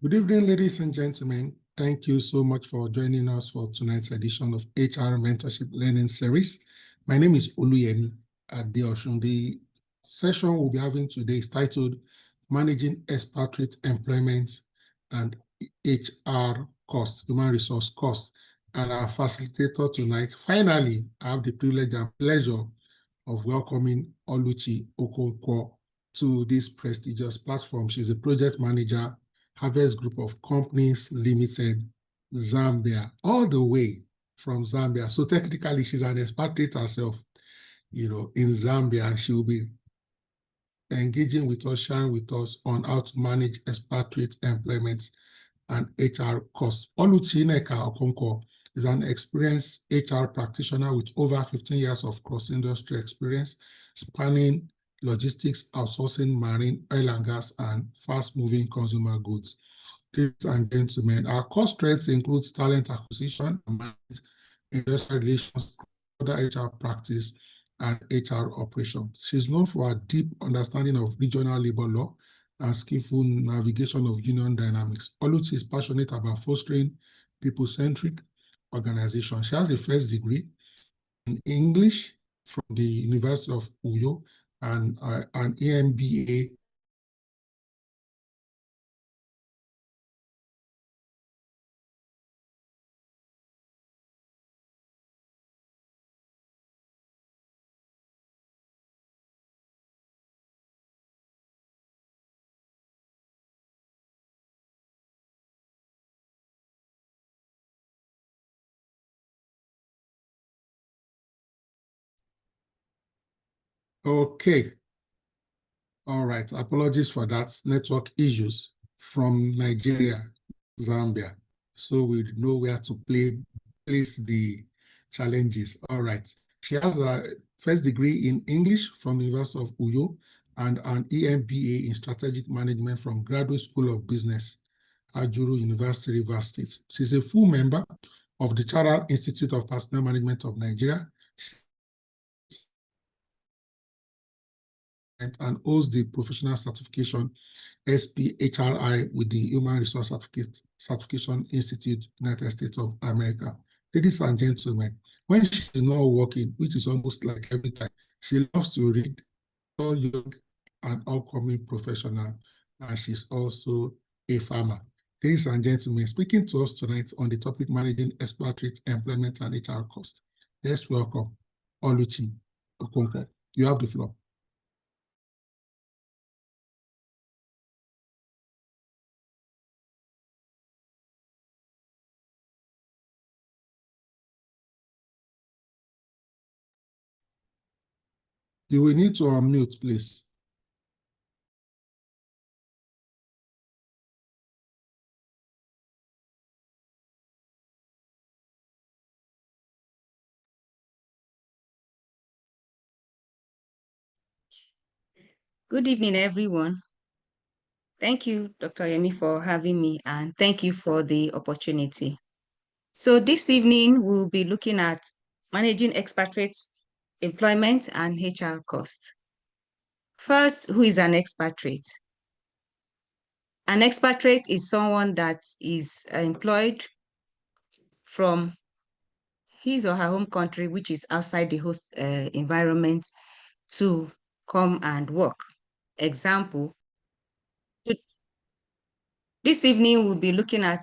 Good evening, ladies and gentlemen. Thank you so much for joining us for tonight's edition of HR Mentorship Learning Series. My name is Oluyemi Adeosun. The session we'll be having today is titled Managing Expatriate Employment and HR Cost, Human Resource Cost. And our facilitator tonight, finally, I have the privilege and pleasure of welcoming Oluchi Okonkwo to this prestigious platform. She's a project manager, Harvest Group of Companies Limited, Zambia, all the way from Zambia. So technically, she's an expatriate herself, in Zambia, and she will be engaging with us, sharing with us on how to manage expatriate employment and HR costs. Oluchi Okonkwo is an experienced HR practitioner with over 15 years of cross-industry experience, spanning logistics, outsourcing, marine, oil and gas, and fast-moving consumer goods. Ladies and gentlemen, our core strengths include talent acquisition, industrial relations, other HR practice, and HR operations. She's known for her deep understanding of regional labor law and skillful navigation of union dynamics. Oluchi is passionate about fostering people-centric organization. She has a first degree in English from the University of Uyo and an EMBA . Okay. All right. Apologies for that. Network issues from Nigeria, Zambia. So we know where to place the challenges. All right. She has a first degree in English from the University of Uyo and an EMBA in Strategic Management from Graduate School of Business, Ajuru University, Rivers State. She's a full member of the Chartered Institute of Personnel Management of Nigeria and holds the professional certification SPHRI with the Human Resource Certification Institute, United States of America. Ladies and gentlemen, when she's not working, which is almost like every time, she loves to read, all young and upcoming professional, and she's also a farmer. Ladies and gentlemen, speaking to us tonight on the topic managing expatriate employment and HR cost, let's welcome Oluchi Okonkwo. You have the floor. You will need to unmute, please. Good evening, everyone. Thank you, Dr. Yemi, for having me, and thank you for the opportunity. So this evening, we'll be looking at managing expatriates, employment, and HR costs. First, who is an expatriate? An expatriate is someone that is employed from his or her home country, which is outside the host environment, to come and work. Example, this evening we'll be looking at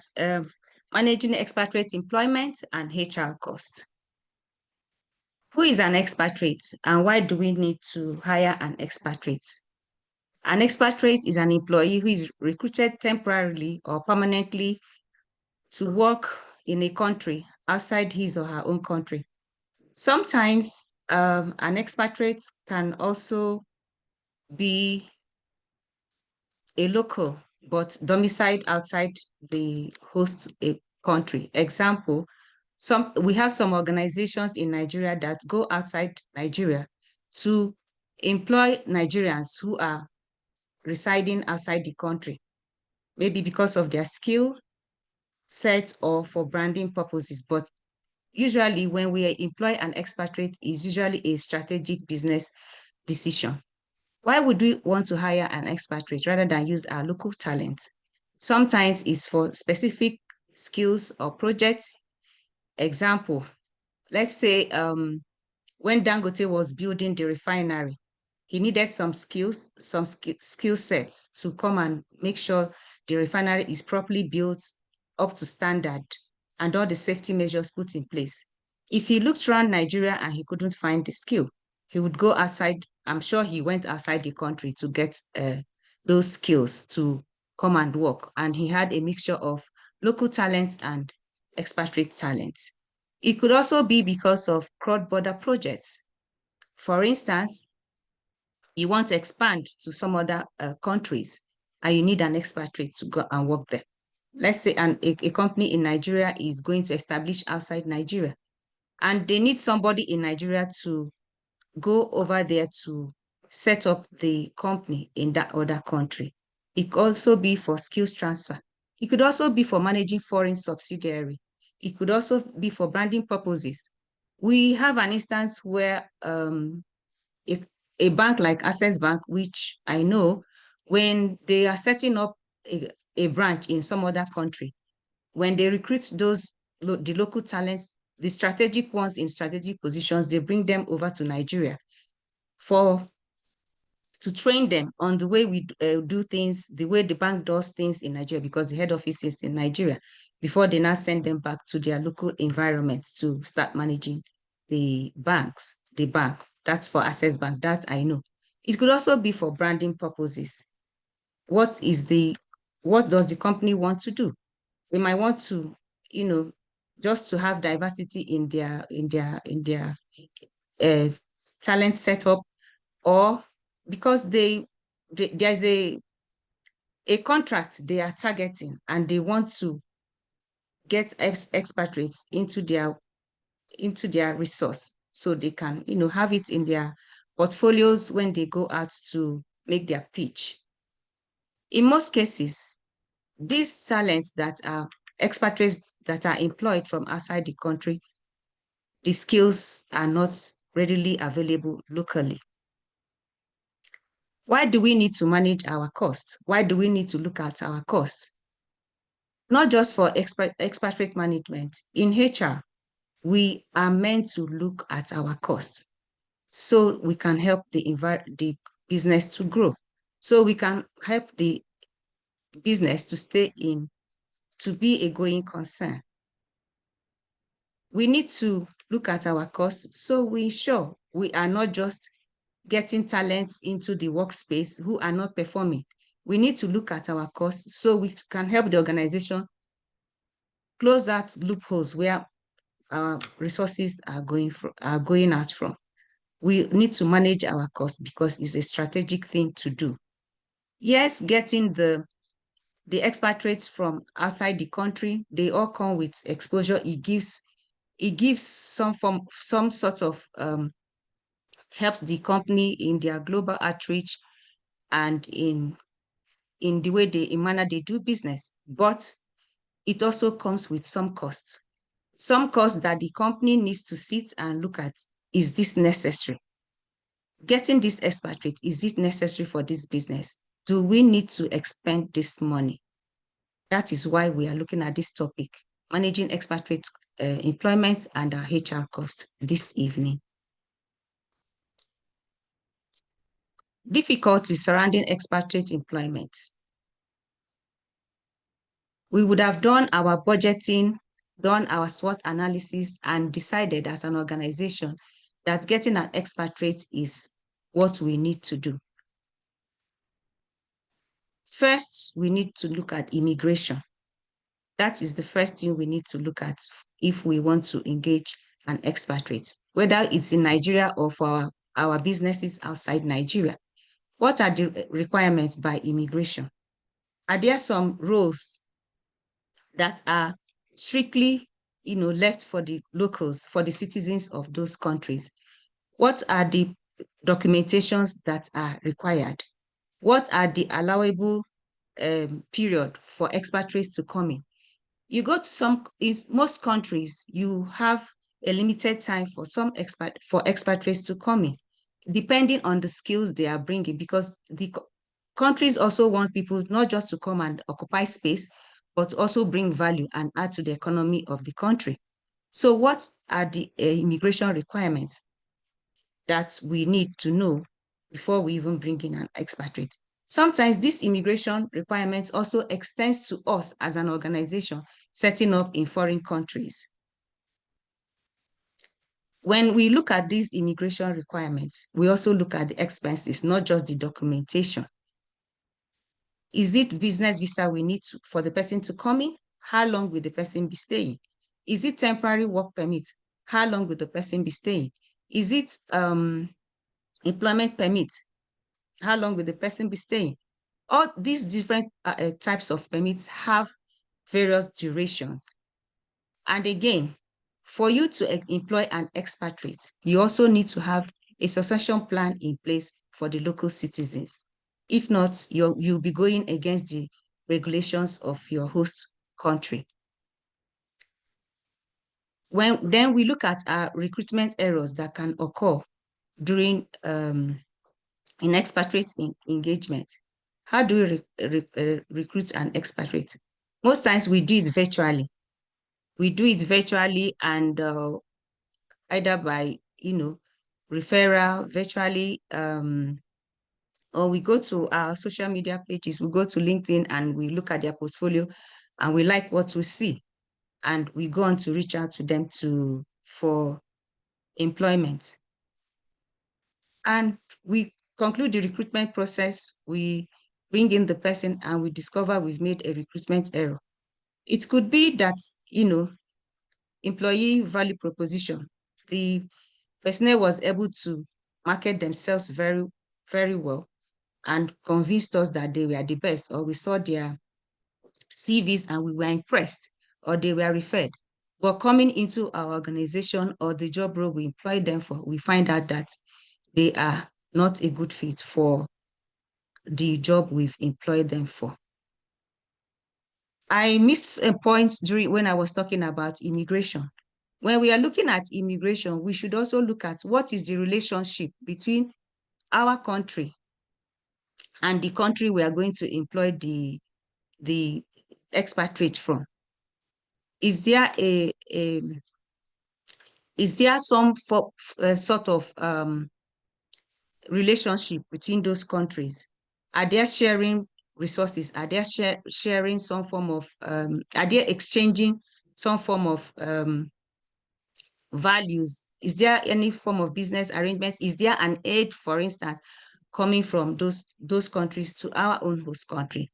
managing expatriate employment and HR costs. Who is an expatriate and why do we need to hire an expatriate? An expatriate is an employee who is recruited temporarily or permanently to work in a country outside his or her own country. Sometimes an expatriate can also be a local, but domiciled outside the host country. Example, we have some organizations in Nigeria that go outside Nigeria to employ Nigerians who are residing outside the country, maybe because of their skill set or for branding purposes. But usually when we employ an expatriate, is usually a strategic business decision. Why would we want to hire an expatriate rather than use our local talent? Sometimes it's for specific skills or projects. Example, let's say when Dangote was building the refinery, he needed some skills, some skill sets to come and make sure the refinery is properly built up to standard and all the safety measures put in place. If he looked around Nigeria and he couldn't find the skill, he would go outside. I'm sure he went outside the country to get those skills to come and work. And he had a mixture of local talents and expatriate talents. It could also be because of cross-border projects. For instance, you want to expand to some other countries and you need an expatriate to go and work there. Let's say a company in Nigeria is going to establish outside Nigeria and they need somebody in Nigeria to go over there to set up the company in that other country. It could also be for skills transfer. It could also be for managing foreign subsidiary. It could also be for branding purposes. We have an instance where a bank like Access Bank, which I know, when they are setting up a branch in some other country, when they recruit the local talents, the strategic ones in strategic positions, they bring them over to Nigeria to train them on the way we do things, the way the bank does things in Nigeria, because the head office is in Nigeria, before they now send them back to their local environments to start managing the bank. That's for Access Bank, that I know. It could also be for branding purposes. What does the company want to do? They might want to, just to have diversity in their talent setup, or because there's a contract they are targeting and they want to get expatriates into their resource so they can have it in their portfolios when they go out to make their pitch. In most cases, these talents that are expatriates that are employed from outside the country, the skills are not readily available locally. Why do we need to manage our costs? Why do we need to look at our costs? Not just for expatriate management. In HR, we are meant to look at our costs so we can help the business to grow, so we can help the business to be a going concern. We need to look at our costs so we ensure we are not just getting talents into the workspace who are not performing. We need to look at our costs so we can help the organization close that loopholes where our resources are going out from. We need to manage our costs because it's a strategic thing to do. Yes, getting the expatriates from outside the country, they all come with exposure. It gives some sort of helps the company in their global outreach and in the way in manner they do business. But it also comes with some costs. Some costs that the company needs to sit and look at. Is this necessary? Getting this expatriate, is it necessary for this business? Do we need to expend this money? That is why we are looking at this topic, managing expatriate employment and our HR costs this evening. Difficulties surrounding expatriate employment. We would have done our budgeting, done our SWOT analysis, and decided as an organization that getting an expatriate is what we need to do. First, we need to look at immigration. That is the first thing we need to look at if we want to engage an expatriate, whether it's in Nigeria or for our businesses outside Nigeria. What are the requirements by immigration? Are there some roles that are strictly, left for the locals, for the citizens of those countries? What are the documentations that are required? What are the allowable period for expatriates to come in? You go to in most countries, you have a limited time for expatriates to come in, depending on the skills they are bringing, because the Countries also want people not just to come and occupy space, but also bring value and add to the economy of the country. So what are the immigration requirements that we need to know before we even bring in an expatriate? Sometimes these immigration requirements also extends to us as an organization setting up in foreign countries. When we look at these immigration requirements, we also look at the expenses, not just the documentation. Is it business visa we need for the person to come in? How long will the person be staying? Is it temporary work permit? How long will the person be staying? Is it employment permit? How long will the person be staying? All these different types of permits have various durations. And again, for you to employ an expatriate, you also need to have a succession plan in place for the local citizens. If not, you'll be going against the regulations of your host country. Then we look at our recruitment errors that can occur during an expatriate engagement. How do we recruit an expatriate? Most times we do it virtually. We do it virtually and either by, referral virtually, or we go to our social media pages, we go to LinkedIn and we look at their portfolio and we like what we see. And we go on to reach out to them for employment. And we conclude the recruitment process, we bring in the person and we discover we've made a recruitment error. It could be that, employee value proposition, the personnel was able to market themselves very, very well and convinced us that they were the best, or we saw their CVs and we were impressed, or they were referred. But coming into our organization or the job role we employ them for, we find out that they are not a good fit for the job we've employed them for. I missed a point when I was talking about immigration. When we are looking at immigration, we should also look at what is the relationship between our country and the country we are going to employ the expatriate from. Is there some sort of relationship between those countries? Are they sharing resources? Are they sharing some form of, are they exchanging some form of values? Is there any form of business arrangements? Is there an aid, for instance, coming from those countries to our own host country?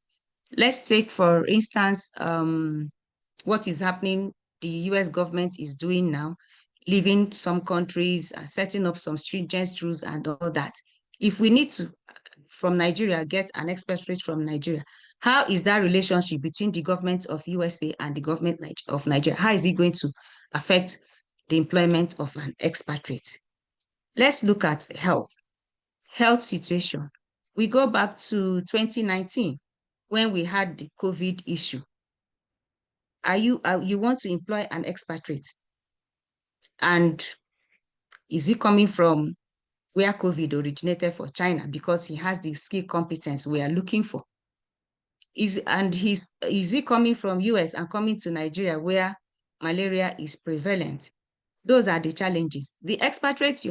Let's take, for instance, what is happening, the US government is doing now, leaving some countries, setting up some stringent rules and all that. If we need to, from Nigeria, get an expatriate from Nigeria, how is that relationship between the government of USA and the government of Nigeria? How is it going to affect the employment of an expatriate? Let's look at health situation. We go back to 2019 when we had the COVID issue. You want to employ an expatriate, and is he coming from where COVID originated for China because he has the skill competence we are looking for? Is he coming from US and coming to Nigeria where malaria is prevalent? Those are the challenges. The expatriates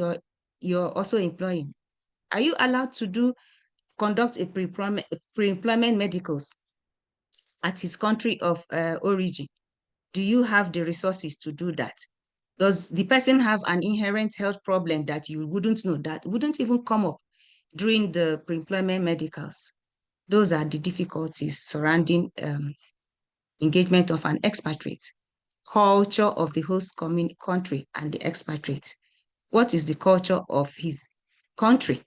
you're also employing, are you allowed to conduct a pre-employment medicals at his country of origin? Do you have the resources to do that? Does the person have an inherent health problem that you wouldn't know, that wouldn't even come up during the pre-employment medicals? Those are the difficulties surrounding engagement of an expatriate. Culture of the host country and the expatriate. What is the culture of his country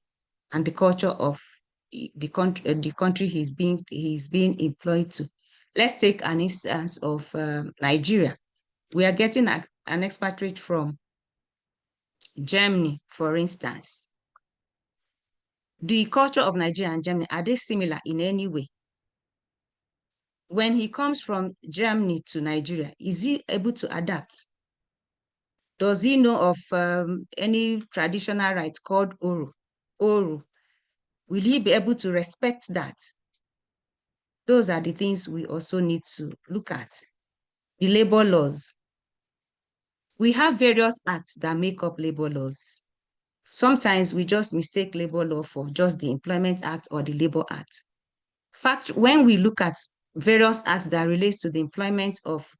and the culture of the country he's being employed to? Let's take an instance of Nigeria. We are getting an expatriate from Germany, for instance. The culture of Nigeria and Germany, are they similar in any way? When he comes from Germany to Nigeria, is he able to adapt? Does he know of any traditional rite called Oru? Will he be able to respect that? Those are the things we also need to look at. The labor laws. We have various acts that make up labor laws. Sometimes we just mistake labor law for just the Employment Act or the Labor Act. Fact, when we look at various acts that relates to the employment of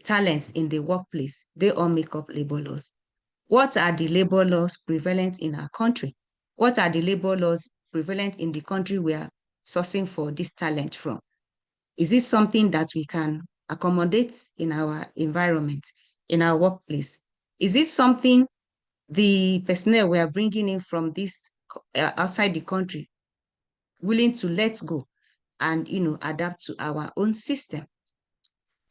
talents in the workplace, they all make up labor laws. What are the labor laws prevalent in our country? What are the labor laws prevalent in the country we are sourcing for this talent from? Is it something that we can accommodate in our environment, in our workplace? Is it something the personnel we are bringing in from this outside the country willing to let go and adapt to our own system?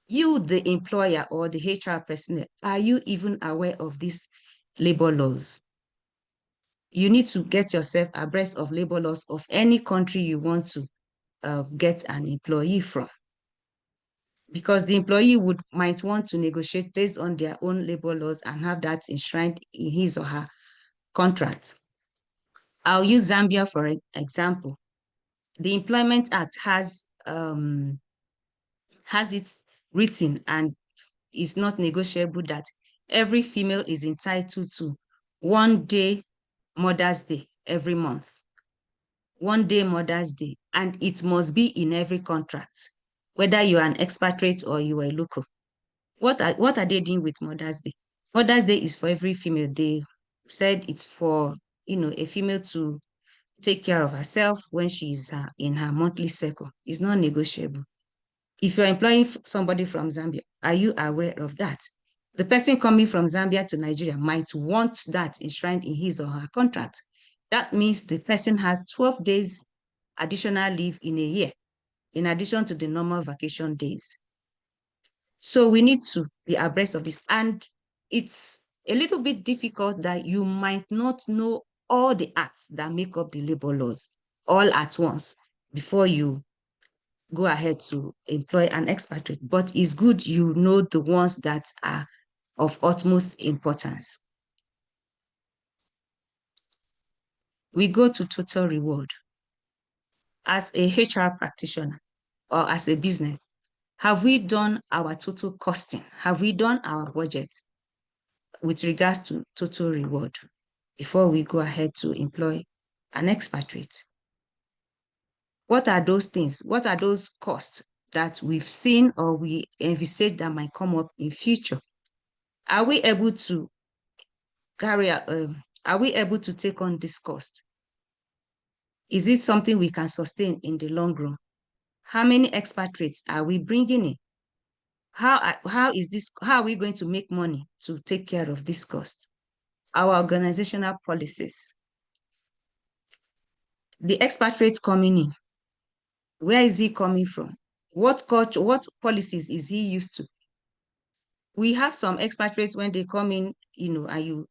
You, the employer or the HR personnel, are you even aware of these labor laws? You need to get yourself abreast of labor laws of any country you want to get an employee from, because the employee might want to negotiate based on their own labor laws and have that enshrined in his or her contract. I'll use Zambia for example. The Employment Act has it written and is not negotiable that every female is entitled to 1 day Mother's Day every month. 1 day Mother's Day, and it must be in every contract, whether you're an expatriate or you are local. What are they doing with Mother's Day? Mother's Day is for every female. They said it's for a female to take care of herself when she's in her monthly cycle. It's not negotiable. If you're employing somebody from Zambia, are you aware of that? The person coming from Zambia to Nigeria might want that enshrined in his or her contract. That means the person has 12 days additional leave in a year, in addition to the normal vacation days. So we need to be abreast of this. And it's a little bit difficult that you might not know all the acts that make up the labor laws all at once before you go ahead to employ an expatriate. But it's good you know the ones that are of utmost importance. We go to total reward. As a HR practitioner or as a business, have we done our total costing? Have we done our budget with regards to total reward before we go ahead to employ an expatriate? What are those things? What are those costs that we've seen or we envisage that might come up in future? Are we able to are we able to take on this cost? Is it something we can sustain in the long run? How many expatriates are we bringing in? How are we going to make money to take care of this cost? Our organizational policies. The expatriate coming in, where is he coming from? What culture, what policies is he used to? We have some expatriates when they come in, and you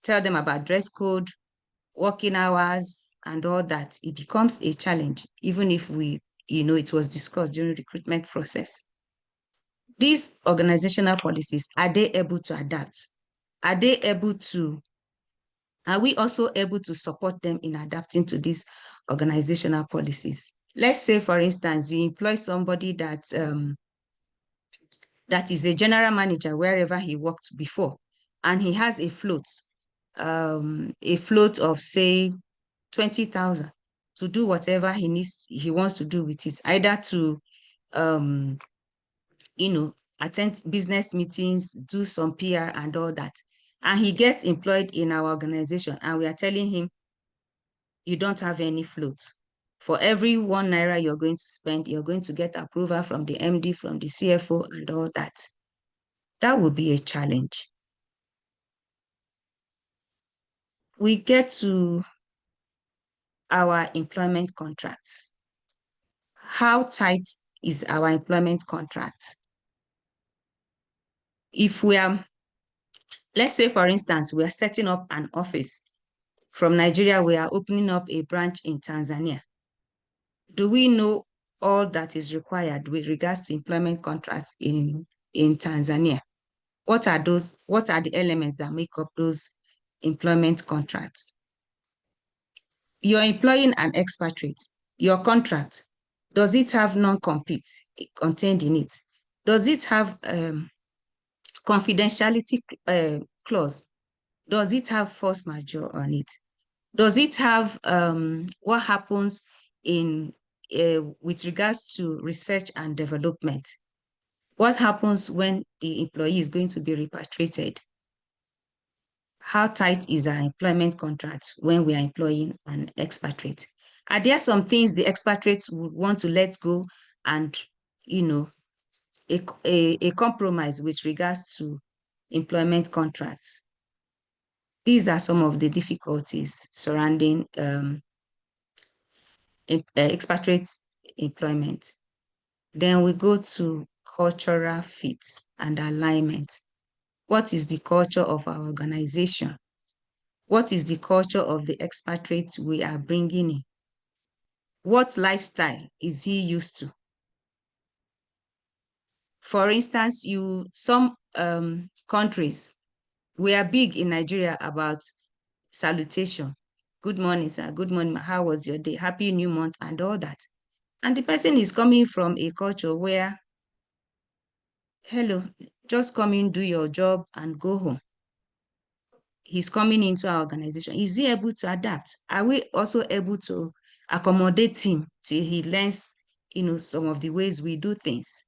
tell them about dress code, working hours, and all that. It becomes a challenge, even if it was discussed during the recruitment process. These organizational policies, are they able to adapt? Are we also able to support them in adapting to these organizational policies? Let's say, for instance, you employ somebody that is a general manager wherever he worked before, and he has a float of, say, 20,000 to do whatever he wants to do with it, either to attend business meetings, do some PR and all that. And he gets employed in our organization, and we are telling him, you don't have any float. For every 1 naira you're going to spend, you're going to get approval from the MD, from the CFO, and all that. That would be a challenge. We get to our employment contracts. How tight is our employment contract? If let's say, for instance, we are setting up an office from Nigeria, we are opening up a branch in Tanzania. Do we know all that is required with regards to employment contracts in Tanzania? What are the elements that make up those employment contracts? you're employing an expatriate, your contract, does it have non-compete contained in it? Does it have confidentiality clause? Does it have force majeure on it? Does it have what happens in with regards to research and development? What happens when the employee is going to be repatriated? How tight is our employment contract when we are employing an expatriate? Are there some things the expatriates would want to let go and, a compromise with regards to employment contracts? These are some of the difficulties surrounding expatriate employment. Then we go to cultural fit and alignment. What is the culture of our organization? What is the culture of the expatriate we are bringing in? What lifestyle is he used to? For instance, some countries, we are big in Nigeria about salutation. Good morning, sir. Good morning. How was your day? Happy new month and all that. And the person is coming from a culture where, hello, just come in, do your job and go home. He's coming into our organization. Is he able to adapt? Are we also able to accommodate him till he learns, some of the ways we do things?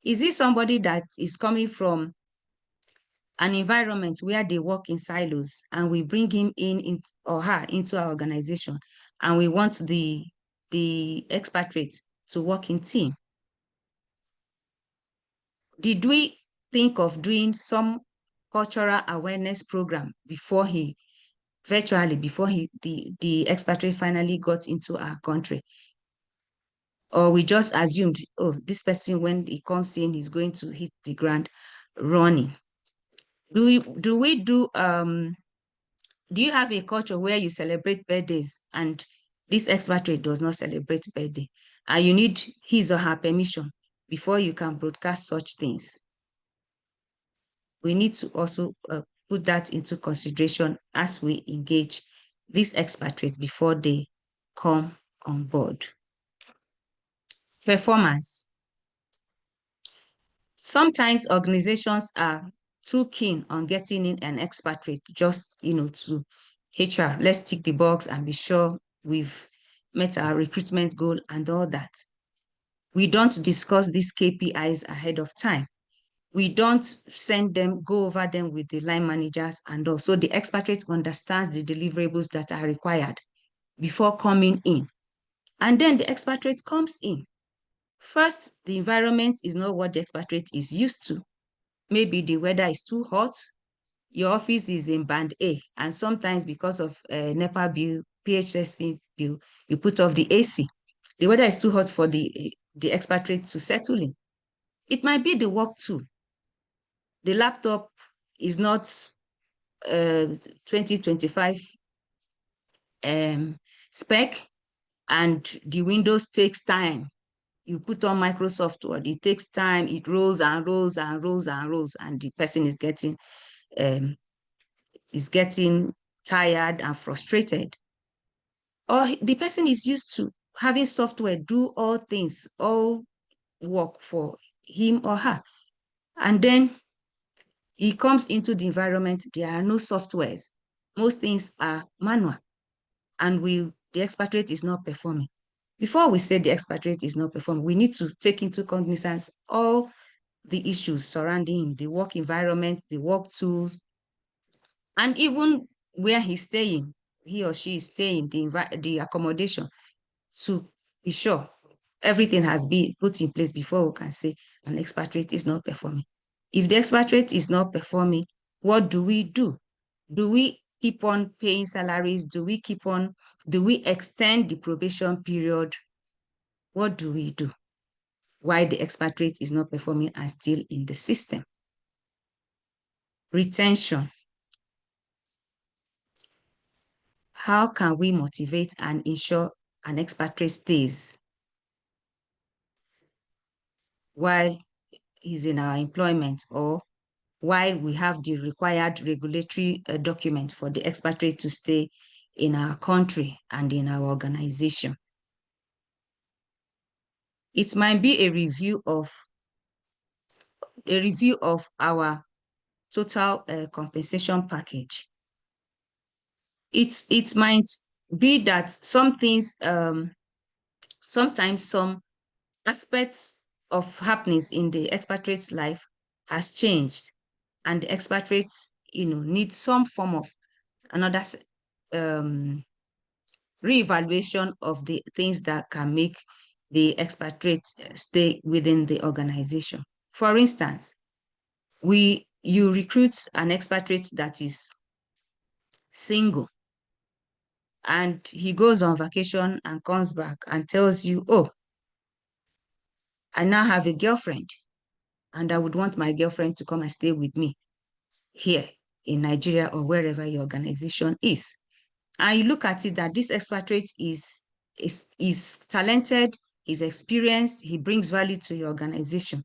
Is he somebody that is coming from an environment where they work in silos and we bring him in or her into our organization and we want the expatriate to work in team? Did we think of doing some cultural awareness program before the expatriate finally got into our country? Or we just assumed, oh, this person, when he comes in, he's going to hit the ground running? Do you have a culture where you celebrate birthdays and this expatriate does not celebrate birthday and you need his or her permission before you can broadcast such things? We need to also put that into consideration as we engage these expatriates before they come on board. Performance. Sometimes organizations are too keen on getting in an expatriate just, to HR. Let's tick the box and be sure we've met our recruitment goal and all that. We don't discuss these KPIs ahead of time. We don't go over them with the line managers and also the expatriate understands the deliverables that are required before coming in. And then the expatriate comes in. First, the environment is not what the expatriate is used to. Maybe the weather is too hot. Your office is in band A, and sometimes because of NEPA bill, PHSC bill, you put off the AC. The weather is too hot for the expatriate to settle in. It might be the work too. The laptop is not 2025 spec, and the Windows takes time. You put on Microsoft Word, it takes time, it rolls and rolls and rolls and rolls, and the person is getting tired and frustrated. Or the person is used to having software do all things, all work for him or her. And then he comes into the environment, there are no softwares. Most things are manual, and the expatriate is not performing. Before we say the expatriate is not performing, we need to take into cognizance all the issues surrounding the work environment, the work tools, and even where he's staying, he or she is staying, the accommodation, to be sure everything has been put in place before we can say an expatriate is not performing. If the expatriate is not performing, what do we do? Do we keep on paying salaries? Do we extend the probation period? What do we do? Why the expatriate is not performing and still in the system? Retention. How can we motivate and ensure an expatriate stays while he's in our employment, or while we have the required regulatory document for the expatriate to stay in our country and in our organization. It might be a review of our total compensation package. It might be that some things, sometimes some aspects of happenings in the expatriate's life has changed, and the expatriates, need some form of another reevaluation of the things that can make the expatriate stay within the organization. For instance, you recruit an expatriate that is single, and he goes on vacation and comes back and tells you, oh, I now have a girlfriend, and I would want my girlfriend to come and stay with me here in Nigeria or wherever your organization is. And you look at it that this expatriate is talented, he's experienced, he brings value to your organization.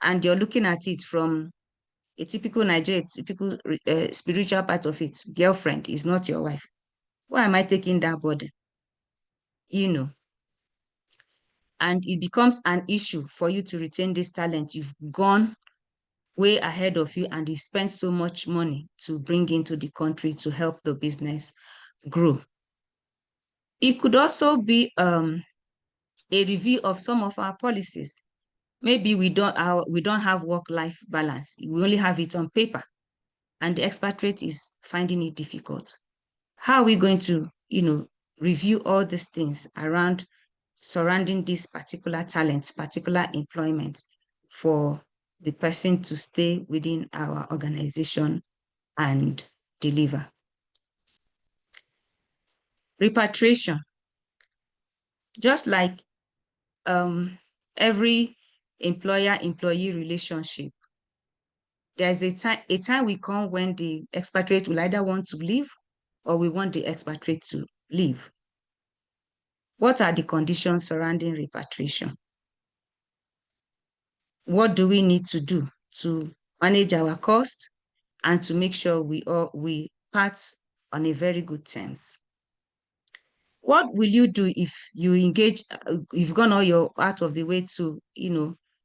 And you're looking at it from a typical Nigerian, typical spiritual part of it. Girlfriend is not your wife. Why am I taking that burden? And it becomes an issue for you to retain this talent. You've gone way ahead of you, and you spend so much money to bring into the country to help the business grow. It could also be a review of some of our policies. Maybe we don't have work-life balance. We only have it on paper, and the expatriate is finding it difficult. How are we going to, review all these things surrounding this particular talent, particular employment for the person to stay within our organization and deliver? Repatriation. Just like every employer-employee relationship, there's a time will come when the expatriate will either want to leave or we want the expatriate to leave. What are the conditions surrounding repatriation? What do we need to do to manage our costs and to make sure we part on a very good terms? What will you do if you engage, you've gone out of the way to,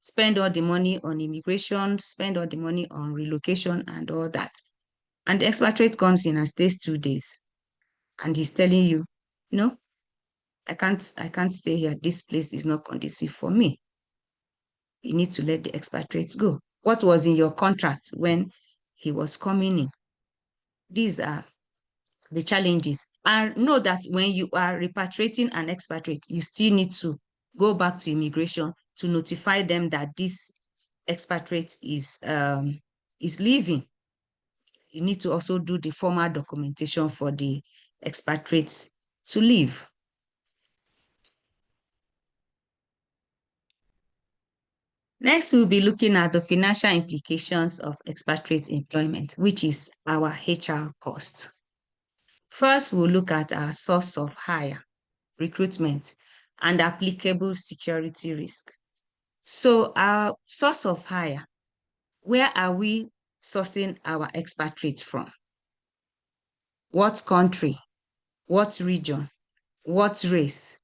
spend all the money on immigration, spend all the money on relocation and all that, and the expatriate comes in and stays 2 days, and he's telling you, no, I can't stay here. This place is not conducive for me. You need to let the expatriates go. What was in your contract when he was coming in? These are the challenges. And know that when you are repatriating an expatriate, you still need to go back to immigration to notify them that this expatriate is leaving. You need to also do the formal documentation for the expatriates to leave. Next, we'll be looking at the financial implications of expatriate employment, which is our HR cost. First, we'll look at our source of hire, recruitment, and applicable security risk. So our source of hire, where are we sourcing our expatriates from? What country? What region? What race?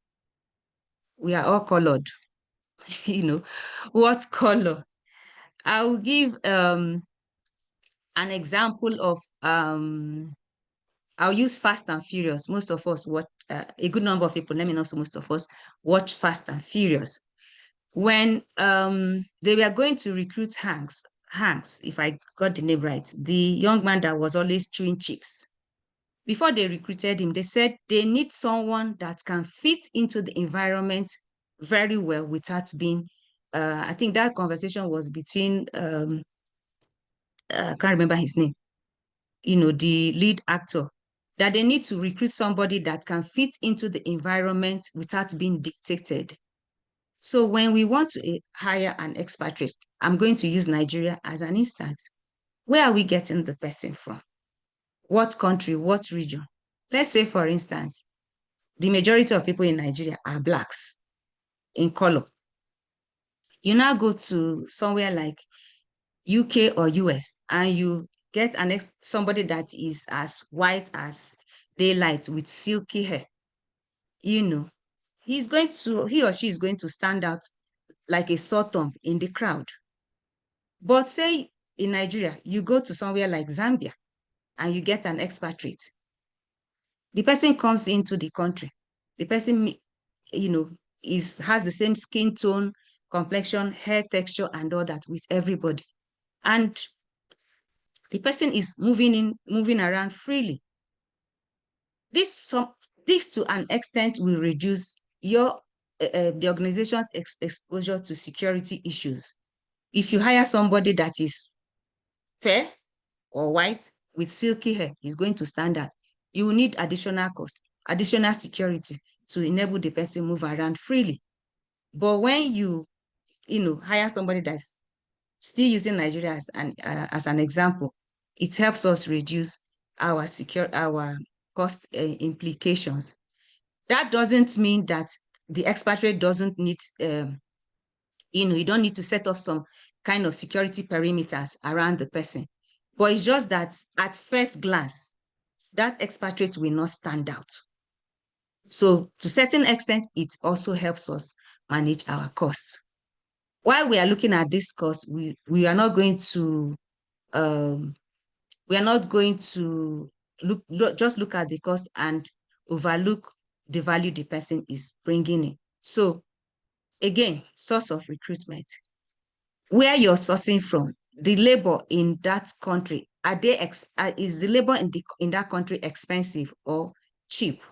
We are all colored, what color? I'll give an example of, I'll use Fast and Furious. Most of us watch, a good number of people, let me know, so most of us watch Fast and Furious. When they were going to recruit Hanks, if I got the name right, the young man that was always chewing chips. Before they recruited him, they said they need someone that can fit into the environment very well without being, I think that conversation was between, I can't remember his name, the lead actor, that they need to recruit somebody that can fit into the environment without being dictated. So when we want to hire an expatriate, I'm going to use Nigeria as an instance. Where are we getting the person from? What country, what region? Let's say, for instance, the majority of people in Nigeria are Blacks in color. You now go to somewhere like UK or US and you get somebody that is as white as daylight with silky hair, he or she is going to stand out like a sore thumb in the crowd. But say in Nigeria, you go to somewhere like Zambia and you get an expatriate. The person comes into the country. The person, has the same skin tone, complexion, hair texture, and all that with everybody. And the person is moving around freely. This to an extent will reduce the organization's exposure to security issues. If you hire somebody that is fair or white with silky hair, he's going to stand out. You will need additional cost, additional security to enable the person move around freely. But when you hire somebody that's still using Nigeria as an example, it helps us reduce our cost implications. That doesn't mean that the expatriate doesn't need, you don't need to set up some kind of security perimeters around the person. But it's just that at first glance, that expatriate will not stand out. So to a certain extent, it also helps us manage our costs. While we are looking at this cost, we are not going to just look at the cost and overlook the value the person is bringing in. So again, source of recruitment, where you're sourcing from, the labor in that country, is the labor in that country expensive or cheap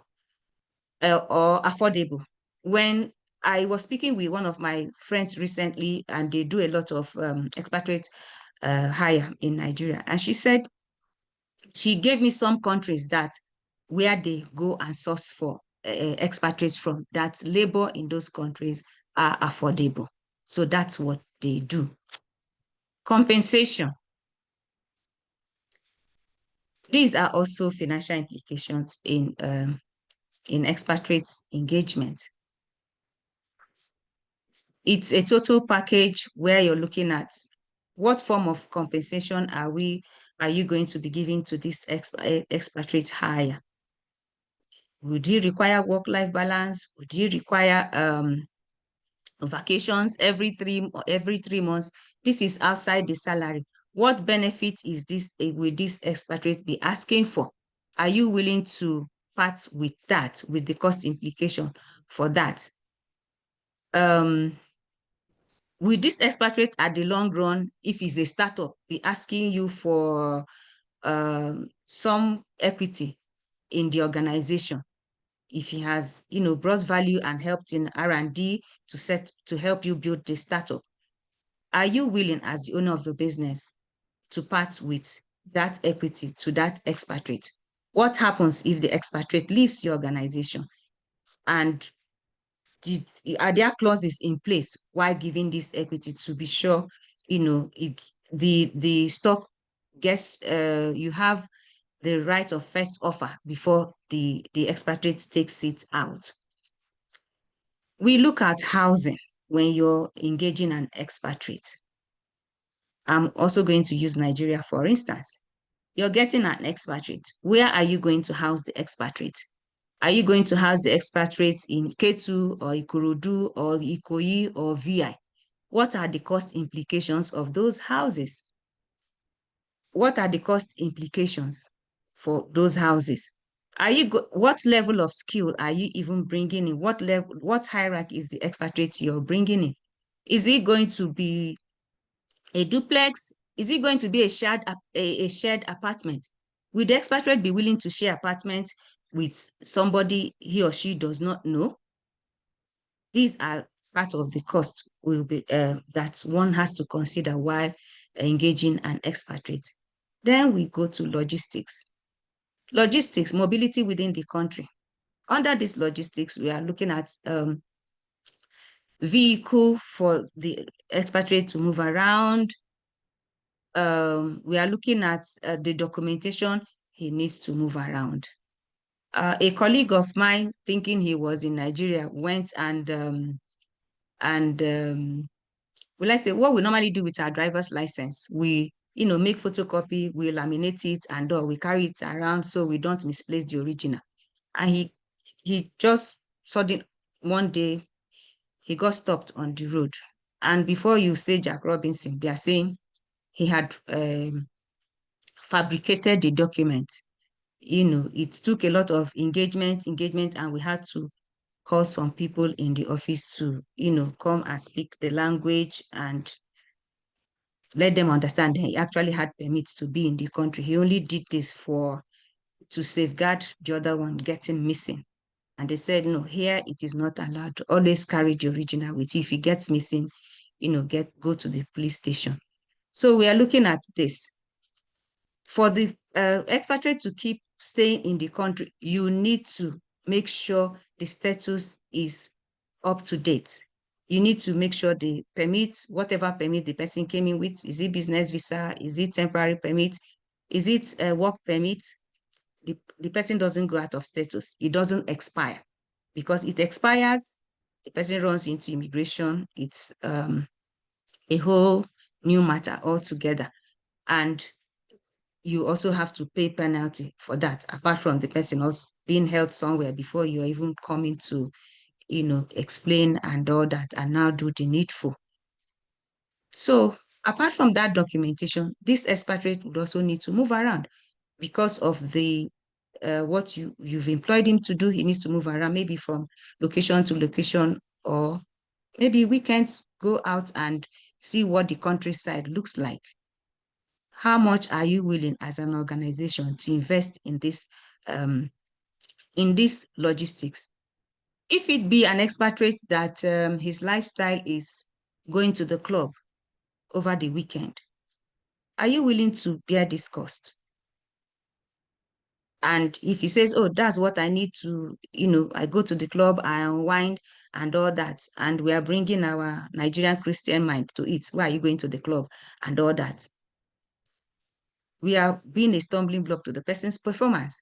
or affordable? When I was speaking with one of my friends recently, and they do a lot of expatriate hire in Nigeria, and she gave me some countries that where they go and source for expatriates from, that labor in those countries are affordable. So that's what they do. Compensation. These are also financial implications in expatriate engagement. It's a total package where you're looking at what form of compensation are you going to be giving to this expatriate hire? Would you require work-life balance? Would you require vacations every 3 months? This is outside the salary. What benefit is this will this expatriate be asking for? Are you willing to part with that, with the cost implication for that? Will this expatriate at the long run, if it's a startup, be asking you for some equity in the organization? If he has, brought value and helped in R&D to help you build the startup, are you willing, as the owner of the business, to part with that equity to that expatriate? What happens if the expatriate leaves the organization? And are there clauses in place while giving this equity to be sure, the stock gets, you have the right of first offer before the expatriate takes it out? We look at housing when you're engaging an expatriate. I'm also going to use Nigeria, for instance. You're getting an expatriate. Where are you going to house the expatriate? Are you going to house the expatriates in Ketu or Ikorodu or Ikoyi or VI? What are the cost implications of those houses? What are the cost implications for those houses? What level of skill are you even bringing in? What hierarchy is the expatriate you're bringing in? Is it going to be a duplex? Is it going to be a shared apartment? Will the expatriate be willing to share apartment with somebody he or she does not know? These are part of the cost that one has to consider while engaging an expatriate. Then we go to logistics. Logistics, mobility within the country. Under this logistics, we are looking at vehicle for the expatriate to move around. We are looking at the documentation he needs to move around. A colleague of mine, thinking he was in Nigeria, went and well, let's say what we normally do with our driver's license, we make photocopy, we laminate it, and we carry it around so we don't misplace the original. And he just sudden one day he got stopped on the road. And before you say Jack Robinson, they are saying he had fabricated the document. It took a lot of engagement, and we had to call some people in the office to, come and speak the language and let them understand that he actually had permits to be in the country. He only did this to safeguard the other one getting missing. And they said, no, here it is not allowed. Always carry the original with you. If he gets missing, go to the police station. So we are looking at this. For the expatriate to keep staying in the country, you need to make sure the status is up to date. You need to make sure the permit, whatever permit the person came in with, is it business visa? Is it temporary permit? Is it a work permit? The person doesn't go out of status. It doesn't expire, because it expires, the person runs into immigration. It's a whole new matter altogether. And you also have to pay penalty for that, apart from the person also being held somewhere before you're even coming to, explain and all that, and now do the needful. So apart from that documentation, this expatriate would also need to move around because of the what you've employed him to do. He needs to move around, maybe from location to location, or maybe weekends go out and see what the countryside looks like. How much are you willing as an organization to invest in this logistics? If it be an expatriate that his lifestyle is going to the club over the weekend, are you willing to bear this cost? And if he says, oh, that's what I need to, I go to the club, I unwind and all that, and we are bringing our Nigerian Christian mind to it, why are you going to the club and all that? We are being a stumbling block to the person's performance.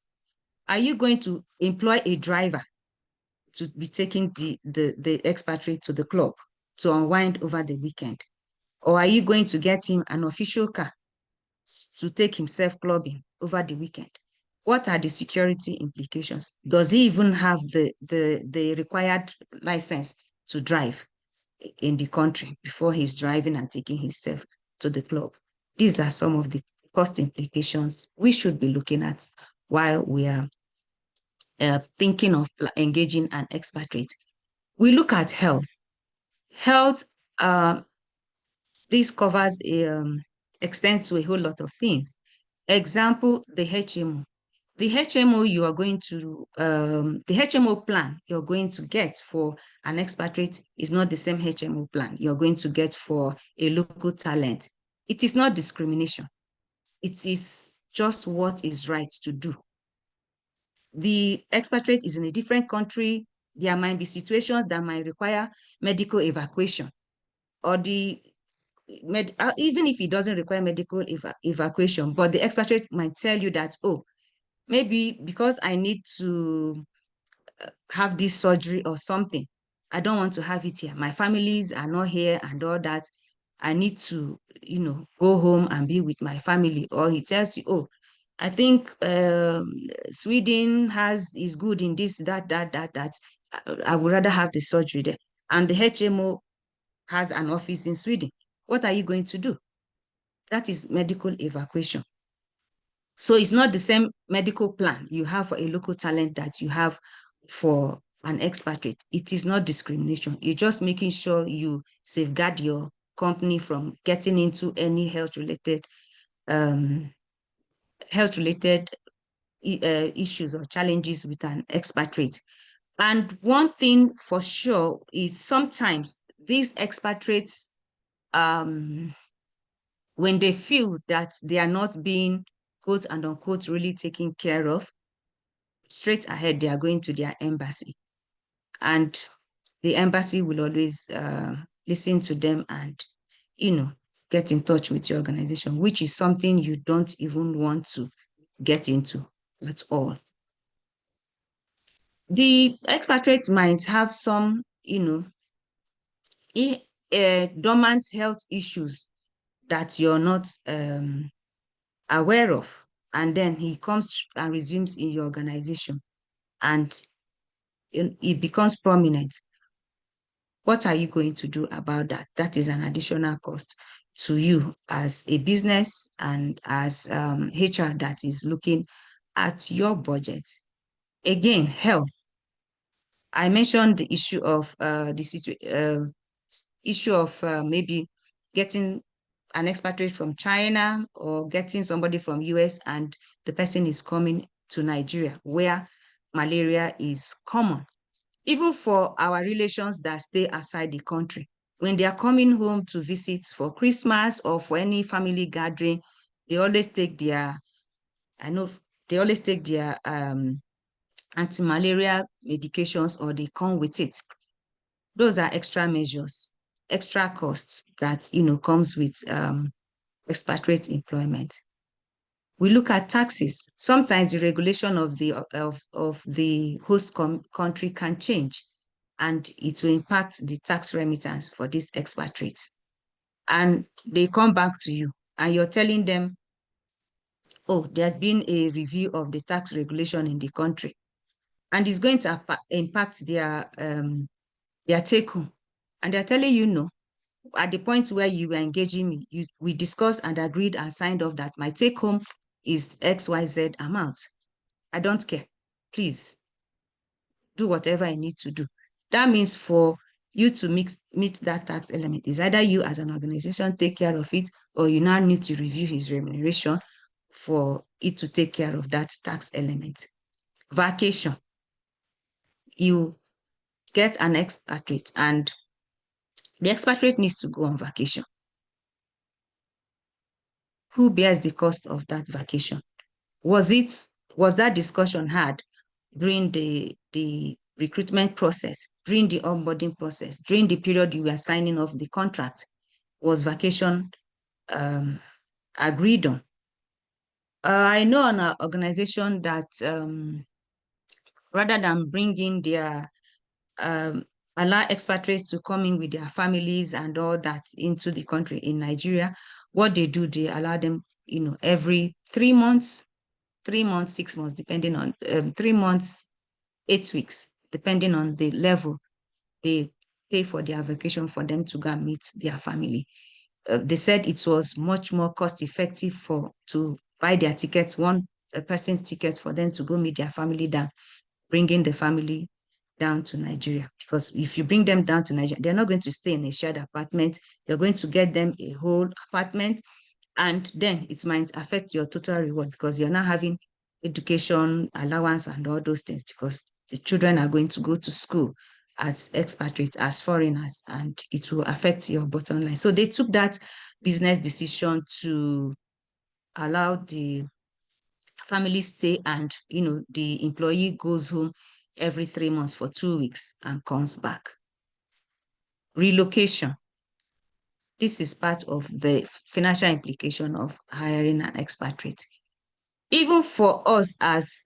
Are you going to employ a driver to be taking the expatriate to the club to unwind over the weekend? Or are you going to get him an official car to take himself clubbing over the weekend? What are the security implications? Does he even have the required license to drive in the country before he's driving and taking himself to the club? These are some of the cost implications we should be looking at while we are thinking of engaging an expatriate. We look at health. Health, this covers extends to a whole lot of things. Example, the HMO. The HMO you are going to, the HMO plan you're going to get for an expatriate is not the same HMO plan you're going to get for a local talent. It is not discrimination. It is just what is right to do. The expatriate is in a different country. There might be situations that might require medical evacuation, or even if it doesn't require medical evacuation, but the expatriate might tell you that, oh, maybe because I need to have this surgery or something, I don't want to have it here. My families are not here and all that. I need to, go home and be with my family. Or he tells you, oh, I think Sweden is good in this, that. I would rather have the surgery there. And the HMO has an office in Sweden. What are you going to do? That is medical evacuation. So it's not the same medical plan you have for a local talent that you have for an expatriate. It is not discrimination. It's just making sure you safeguard your company from getting into any health-related issues or challenges with an expatriate. And one thing for sure is sometimes these expatriates, when they feel that they are not being quote and unquote really taken care of, straight ahead, they are going to their embassy. And the embassy will always listen to them and, get in touch with your organization, which is something you don't even want to get into at all. The expatriate might have some, dormant health issues that you're not aware of, and then he comes and resumes in your organization and it becomes prominent, what are you going to do about that? That is an additional cost to you as a business and as HR that is looking at your budget. Again, health. I mentioned the issue of maybe getting an expatriate from China or getting somebody from US and the person is coming to Nigeria where malaria is common. Even for our relations that stay outside the country, when they are coming home to visit for Christmas or for any family gathering, they always take their, anti-malaria medications or they come with it. Those are extra measures, extra costs that, comes with expatriate employment. We look at taxes. Sometimes the regulation of the host country can change, and it will impact the tax remittance for these expatriates. And they come back to you, and you're telling them, oh, there's been a review of the tax regulation in the country, and it's going to impact their take home. And they're telling you no. At the point where you were engaging me, we discussed and agreed and signed off that my take home is XYZ amount. I don't care. Please do whatever I need to do. That means for you to meet that tax element, is either you as an organization take care of it, or you now need to review his remuneration for it to take care of that tax element. Vacation. You get an expatriate and the expatriate needs to go on vacation. Who bears the cost of that vacation? Was that discussion had during the recruitment process, during the onboarding process, during the period you were signing off the contract? Was vacation agreed on? I know an organization that rather than bringing their allow expatriates to come in with their families and all that into the country in Nigeria, what they do, they allow them, every 3 months, 3 months, 6 months, depending on 3 months, 8 weeks, depending on the level, they pay for their vacation for them to go and meet their family. They said it was much more cost effective to buy their tickets, one person's ticket for them to go meet their family than bringing the family down to Nigeria. Because if you bring them down to Nigeria, they're not going to stay in a shared apartment. You're going to get them a whole apartment, and then it might affect your total reward because you're not having education allowance and all those things, because the children are going to go to school as expatriates, as foreigners, and it will affect your bottom line. So they took that business decision to allow the family stay, and the employee goes home every 3 months for 2 weeks and comes back. Relocation. This is part of the financial implication of hiring an expatriate. Even for us as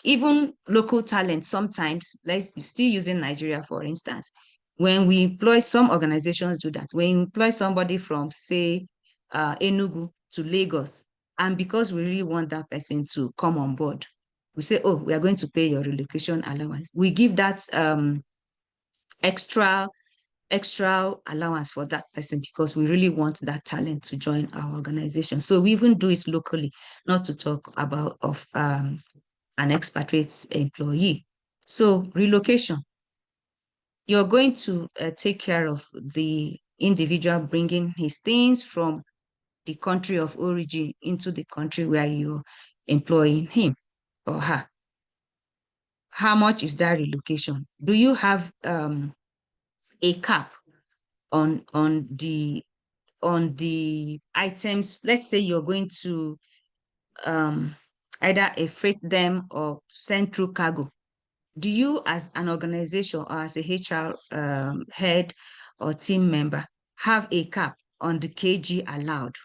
even local talent, sometimes, let's still using Nigeria, for instance, when we employ, some organizations do that. When we employ somebody from, say, Enugu to Lagos, and because we really want that person to come on board, we say, oh, we are going to pay your relocation allowance. We give that extra allowance for that person because we really want that talent to join our organization. So we even do it locally, not to talk about an expatriate employee. So relocation, you're going to take care of the individual bringing his things from the country of origin into the country where you're employing him or her. How much is that relocation? Do you have a cap on the items? Let's say you're going to either freight them or send through cargo. Do you, as an organization or as a HR head or team member, have a cap on the kg allowed?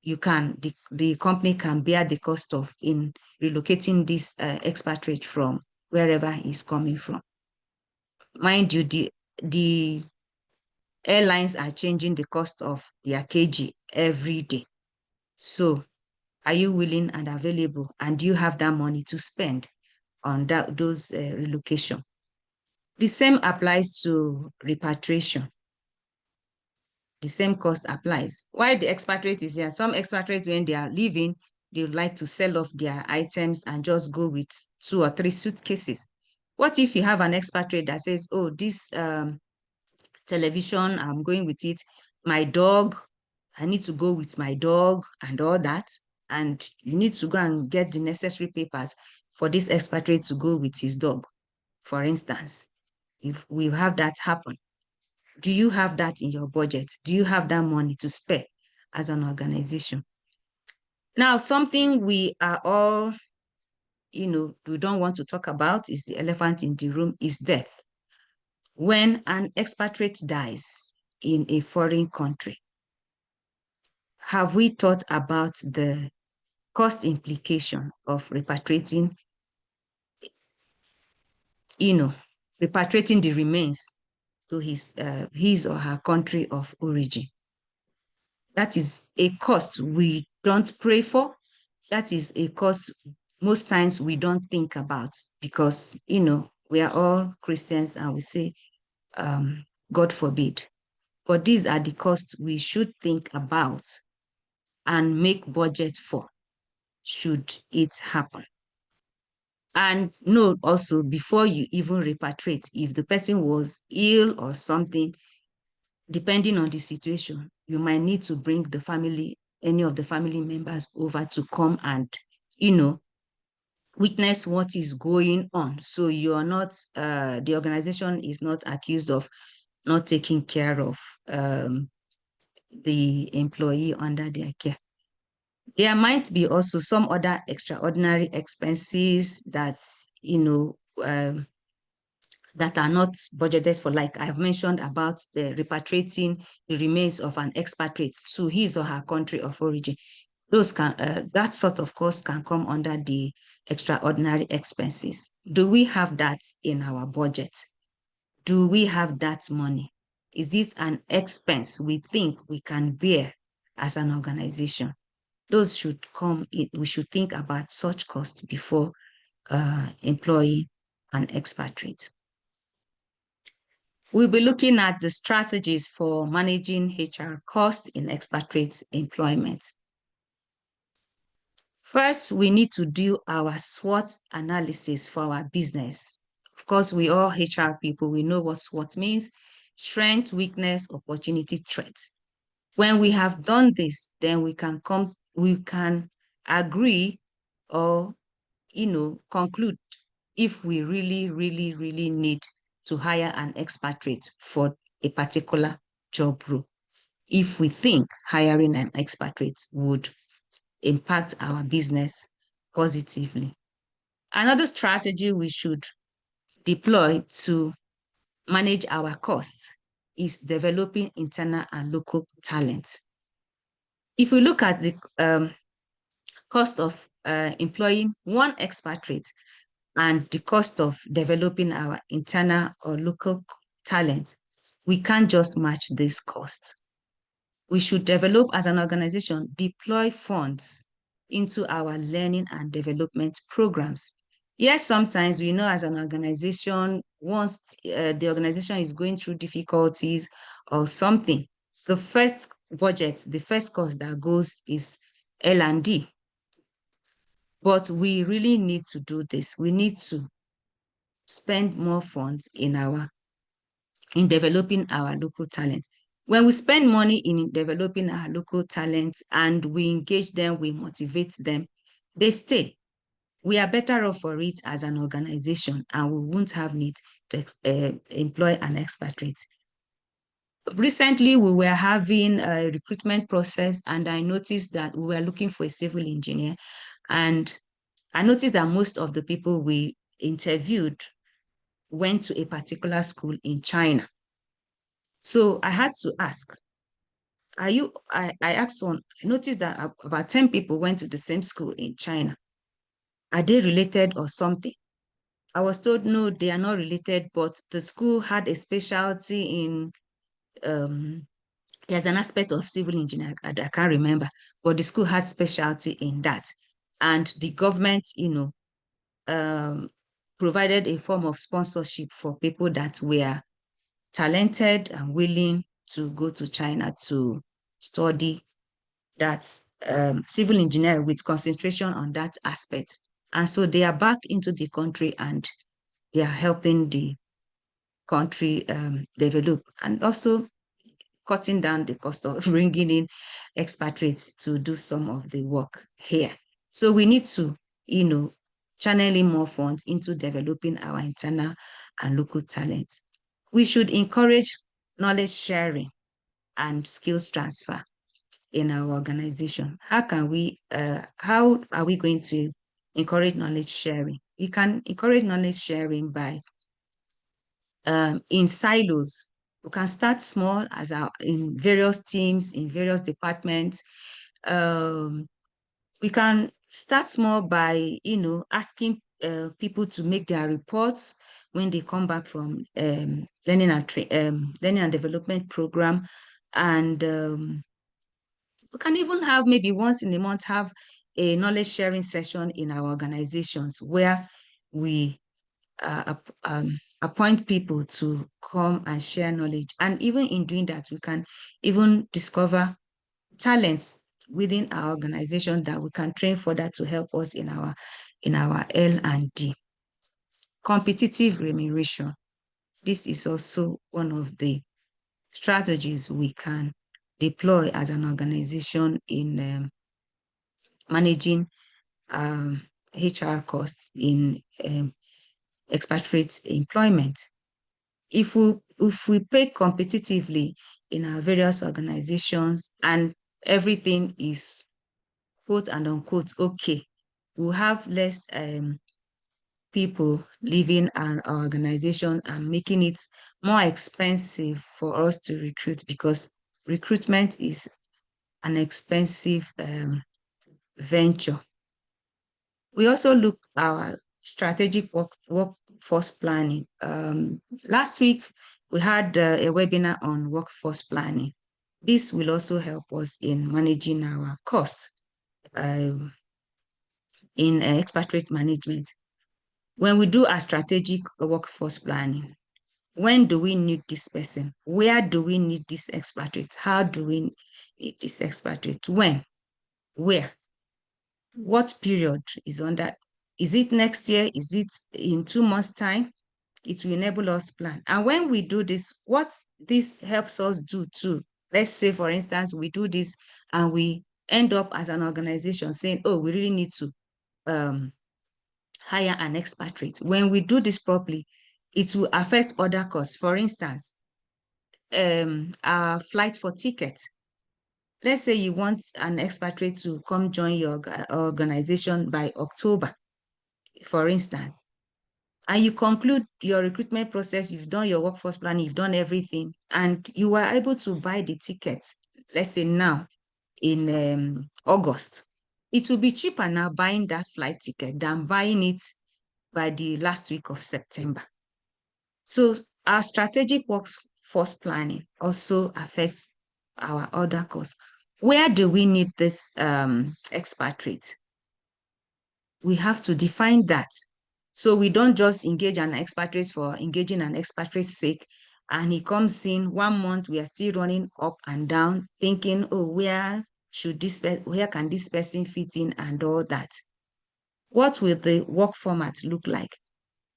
The company can bear the cost of in relocating this expatriate from wherever he's coming from. Mind you, the Airlines are changing the cost of their kg every day. So are you willing and available, and do you have that money to spend on those relocation? The same applies to repatriation. The same cost applies. Why the expatriate is here? Some expatriates, when they are leaving, they would like to sell off their items and just go with 2 or 3 suitcases. What if you have an expatriate that says, oh, this television, I'm going with it. My dog, I need to go with my dog and all that. And you need to go and get the necessary papers for this expatriate to go with his dog, for instance. If we have that happen, do you have that in your budget? Do you have that money to spare as an organization? Now, something we are all, we don't want to talk about is the elephant in the room is death. When an expatriate dies in a foreign country, have we thought about the cost implication of repatriating, repatriating the remains to his or her country of origin? That is a cost we don't pray for. That is a cost most times we don't think about because, we are all Christians and we say, God forbid. But these are the costs we should think about and make budget for should it happen. And note also, before you even repatriate, if the person was ill or something, depending on the situation, you might need to bring the family, any of the family members over to come and, witness what is going on. So you are not, the organization is not accused of not taking care of the employee under their care. There might be also some other extraordinary expenses that, that are not budgeted for, like I've mentioned about the repatriating the remains of an expatriate to his or her country of origin. Those that sort of cost can come under the extraordinary expenses. Do we have that in our budget? Do we have that money? Is it an expense we think we can bear as an organization? Those should come in. We should think about such costs before employing an expatriate. We'll be looking at the strategies for managing HR costs in expatriate employment. First, we need to do our SWOT analysis for our business. Of course, we all HR people, we know what SWOT means: strength, weakness, opportunity, threat. When we have done this, then we can agree or, conclude if we really, really, really need to hire an expatriate for a particular job role. If we think hiring an expatriate would impact our business positively. Another strategy we should deploy to manage our costs is developing internal and local talent. If we look at the cost of employing one expatriate and the cost of developing our internal or local talent, we can't just match this cost. We should develop, as an organization, deploy funds into our learning and development programs. Yes, sometimes we know as an organization, once the organization is going through difficulties or something, the first budget, the first cost that goes is L&D. But we really need to do this. We need to spend more funds in developing our local talent. When we spend money in developing our local talents and we engage them, we motivate them, they stay. We are better off for it as an organization, and we won't have need to employ an expatriate. Recently, we were having a recruitment process, and I noticed that we were looking for a civil engineer, and I noticed that most of the people we interviewed went to a particular school in China. So I had to ask, I asked one, I noticed that about 10 people went to the same school in China. Are they related or something? I was told, no, they are not related, but the school had a specialty in there's an aspect of civil engineering I can't remember, but the school had specialty in that. And the government, provided a form of sponsorship for people that were talented and willing to go to China to study that civil engineering with concentration on that aspect. And so they are back into the country and they are helping the country develop, and also cutting down the cost of bringing in expatriates to do some of the work here. So we need to, channeling more funds into developing our internal and local talent. We should encourage knowledge sharing and skills transfer in our organization. How are we going to encourage knowledge sharing? We can encourage knowledge sharing by in silos. We can start small in various teams, in various departments. We can start small by, asking people to make their reports when they come back from learning and development program. And we can even have maybe once in a month have a knowledge sharing session in our organizations where we appoint people to come and share knowledge. And even in doing that, we can even discover talents within our organization that we can train further to help us in our L&D. Competitive remuneration. This is also one of the strategies we can deploy as an organization in managing HR costs in expatriate employment. If we pay competitively in our various organizations and everything is quote and unquote okay, we'll have less people leaving our organization and making it more expensive for us to recruit, because recruitment is an expensive venture. We also look our strategic workforce planning. Last week, we had a webinar on workforce planning. This will also help us in managing our costs in expatriate management. When we do our strategic workforce planning, when do we need this person? Where do we need this expatriate? How do we need this expatriate? When? Where? What period is under? Is it next year? Is it in 2 months' time? It will enable us plan. And when we do this, what this helps us do too, let's say, for instance, we do this and we end up as an organization saying, oh, we really need to hire an expatriate. When we do this properly, it will affect other costs. For instance, our flight for ticket. Let's say you want an expatriate to come join your organization by October, for instance, and you conclude your recruitment process, you've done your workforce planning, you've done everything, and you are able to buy the ticket, let's say now in August. It will be cheaper now buying that flight ticket than buying it by the last week of September. So our strategic workforce planning also affects our other costs. Where do we need this expatriate? We have to define that. So we don't just engage an expatriate for engaging an expatriate's sake, and he comes in 1 month, we are still running up and down, thinking, oh, where can this person fit in and all that? What will the work format look like?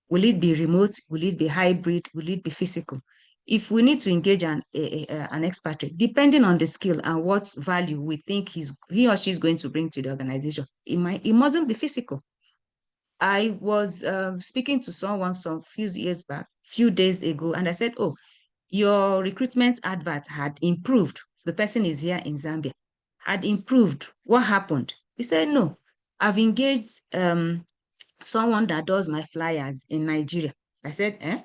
Will it be remote? Will it be hybrid? Will it be physical? If we need to engage an expatriate, depending on the skill and what value we think he or she is going to bring to the organization, it mustn't be physical. I was speaking to someone some few days ago, and I said, oh, your recruitment advert had improved. The person is here in Zambia, had improved. What happened? He said, no, I've engaged someone that does my flyers in Nigeria. I said,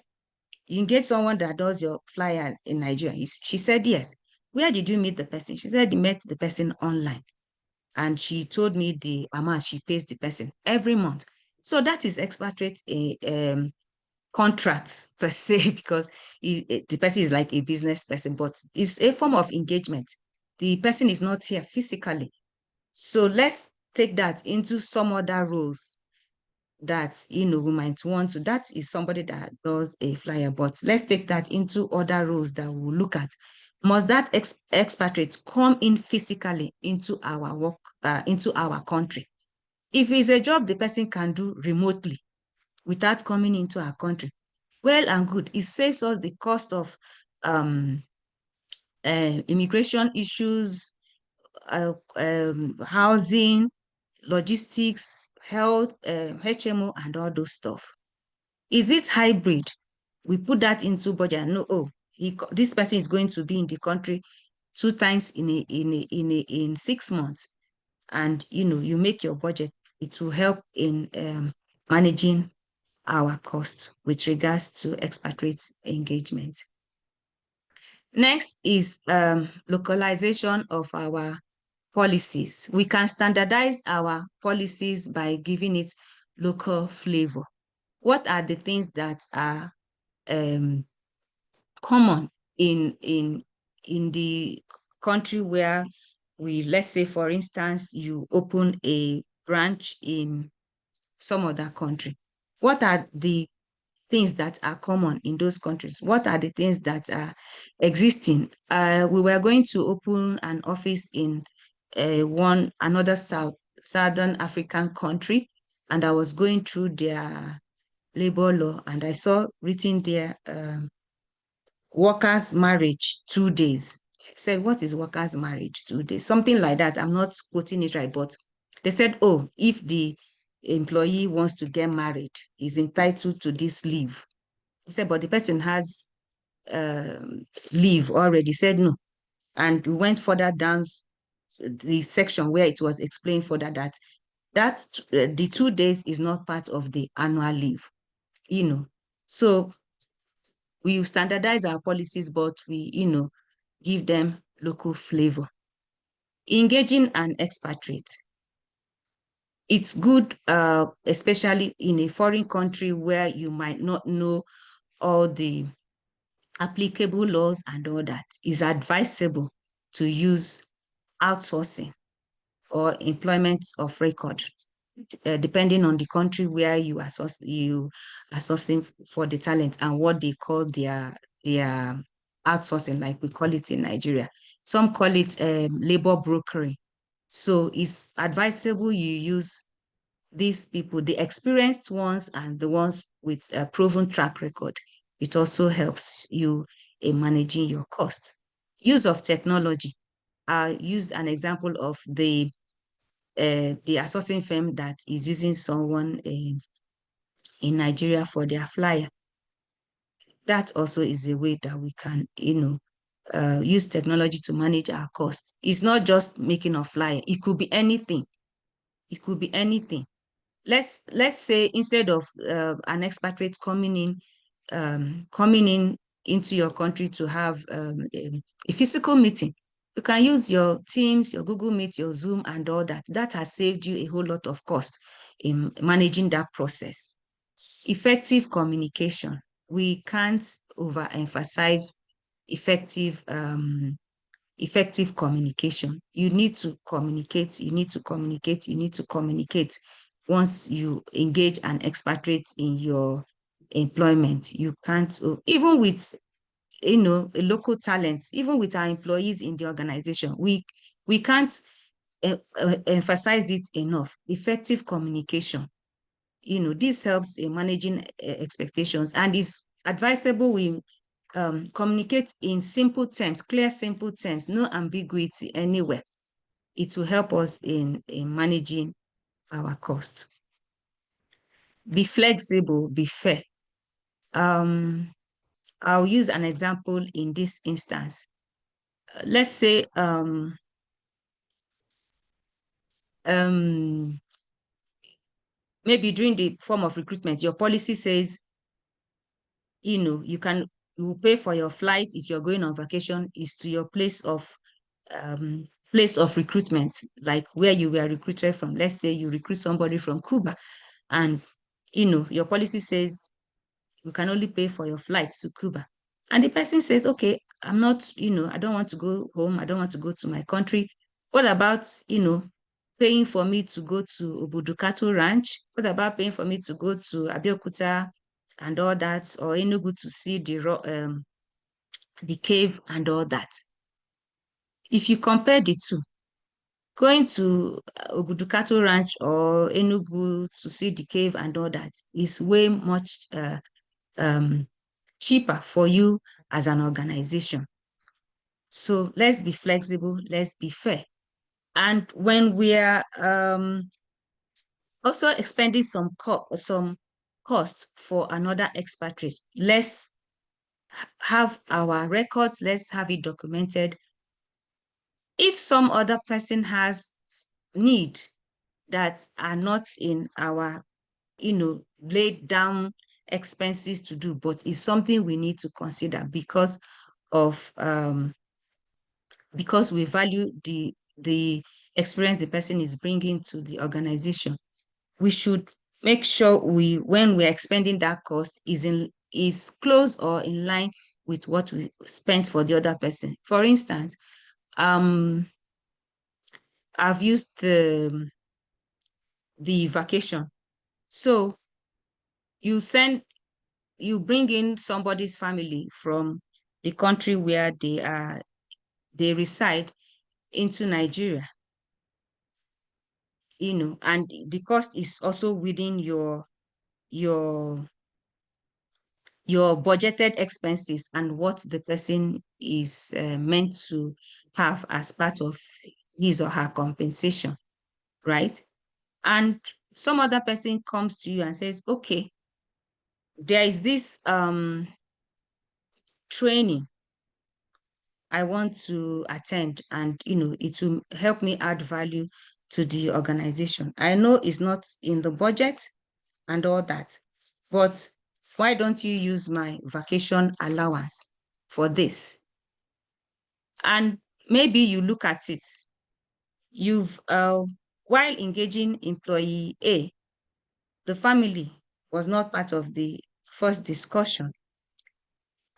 you engage someone that does your flyers in Nigeria? She said, yes. Where did you meet the person? She said, you met the person online. And she told me the amount she pays the person every month. So that is expatriate contracts per se, because the person is like a business person, but it's a form of engagement. The person is not here physically. So let's take that into some other roles that, we might want to. That is somebody that does a flyer, but let's take that into other roles that we'll look at. Must that expatriate come in physically into our work, into our country? If it's a job the person can do remotely without coming into our country, well and good. It saves us the cost of um, immigration issues, housing, logistics, health, HMO, and all those stuff. Is it hybrid? We put that into budget and know, oh, this person is going to be in the country 2 times in 6 months. And, you make your budget. It will help in managing our cost with regards to expatriate engagement. Next is localization of our policies. We can standardize our policies by giving it local flavor. What are the things that are common in the country where let's say, for instance, you open a branch in some other country? What are the things that are common in those countries? What are the things that are existing? We were going to open an office in another Southern African country, and I was going through their labor law, and I saw written there, workers' marriage 2 days. I said, what is workers' marriage 2 days? Something like that. I'm not quoting it right, but they said, oh, if the employee wants to get married, he's entitled to this leave. He said, but the person has leave already. Said no. And we went further down the section where it was explained further that the 2 days is not part of the annual leave, So we standardize our policies, but we, give them local flavor. Engaging an expatriate. It's good, especially in a foreign country where you might not know all the applicable laws and all that. It's advisable to use outsourcing or employment of record, depending on the country where you are sourcing for the talent and what they call their outsourcing, like we call it in Nigeria. Some call it labor brokering. So it's advisable you use these people, the experienced ones and the ones with a proven track record. It also helps you in managing your cost. Use of technology. I used an example of the outsourcing firm that is using someone in Nigeria for their flyer. That also is a way that we can, use technology to manage our costs. It's not just making a flyer. It could be anything. It could be anything. Let's say instead of an expatriate coming in into your country to have a physical meeting, you can use your Teams, your Google Meet, your Zoom, and all that. That has saved you a whole lot of cost in managing that process. Effective communication. We can't overemphasize effective communication. You need to communicate, you need to communicate, you need to communicate. Once you engage an expatriate in your employment, you can't, even with, a local talent, even with our employees in the organization, we can't emphasize it enough. Effective communication. This helps in managing expectations, and is advisable we communicate in simple terms, clear, simple terms, no ambiguity anywhere. It will help us in managing our cost. Be flexible, be fair. I'll use an example in this instance. Let's say maybe during the form of recruitment, your policy says, you will pay for your flight if you're going on vacation is to your place of recruitment, like where you were recruited from. Let's say you recruit somebody from Cuba, and your policy says You can only pay for your flights to Cuba. And the person says, okay, I'm not, I don't want to go home. I don't want to go to my country. What about, paying for me to go to Obudukato Ranch? What about paying for me to go to Abeokuta and all that, or Enugu to see the cave and all that? If you compare the two, going to Obudukato Ranch or Enugu to see the cave and all that is way much um, cheaper for you as an organization. So let's be flexible, let's be fair. And when we are also expending some cost for another expatriate, let's have our records, let's have it documented. If some other person has need that are not in our, laid down expenses to do, but it's something we need to consider of because we value the experience the person is bringing to the organization. We should make sure when we're expending that cost is close or in line with what we spent for the other person. For instance, I've used the vacation. So you bring in somebody's family from the country where they reside into Nigeria, and the cost is also within your budgeted expenses and what the person is meant to have as part of his or her compensation, right? And some other person comes to you and says, okay, there is this training I want to attend, and it will help me add value to the organization. I know it's not in the budget and all that, but why don't you use my vacation allowance for this? And maybe you look at it, while engaging employee A, the family was not part of the first discussion.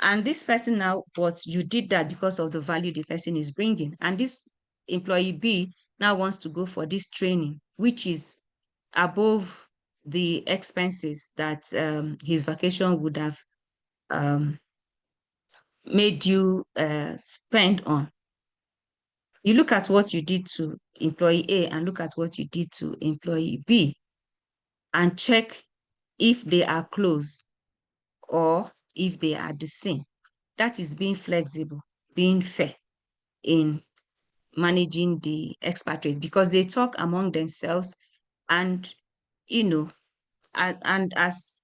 And this person now, but you did that because of the value the person is bringing. And this employee B now wants to go for this training, which is above the expenses that his vacation would have made you spend on. You look at what you did to employee A and look at what you did to employee B and check if they are close or if they are the same. That is being flexible, being fair in managing the expatriates, because they talk among themselves, and and as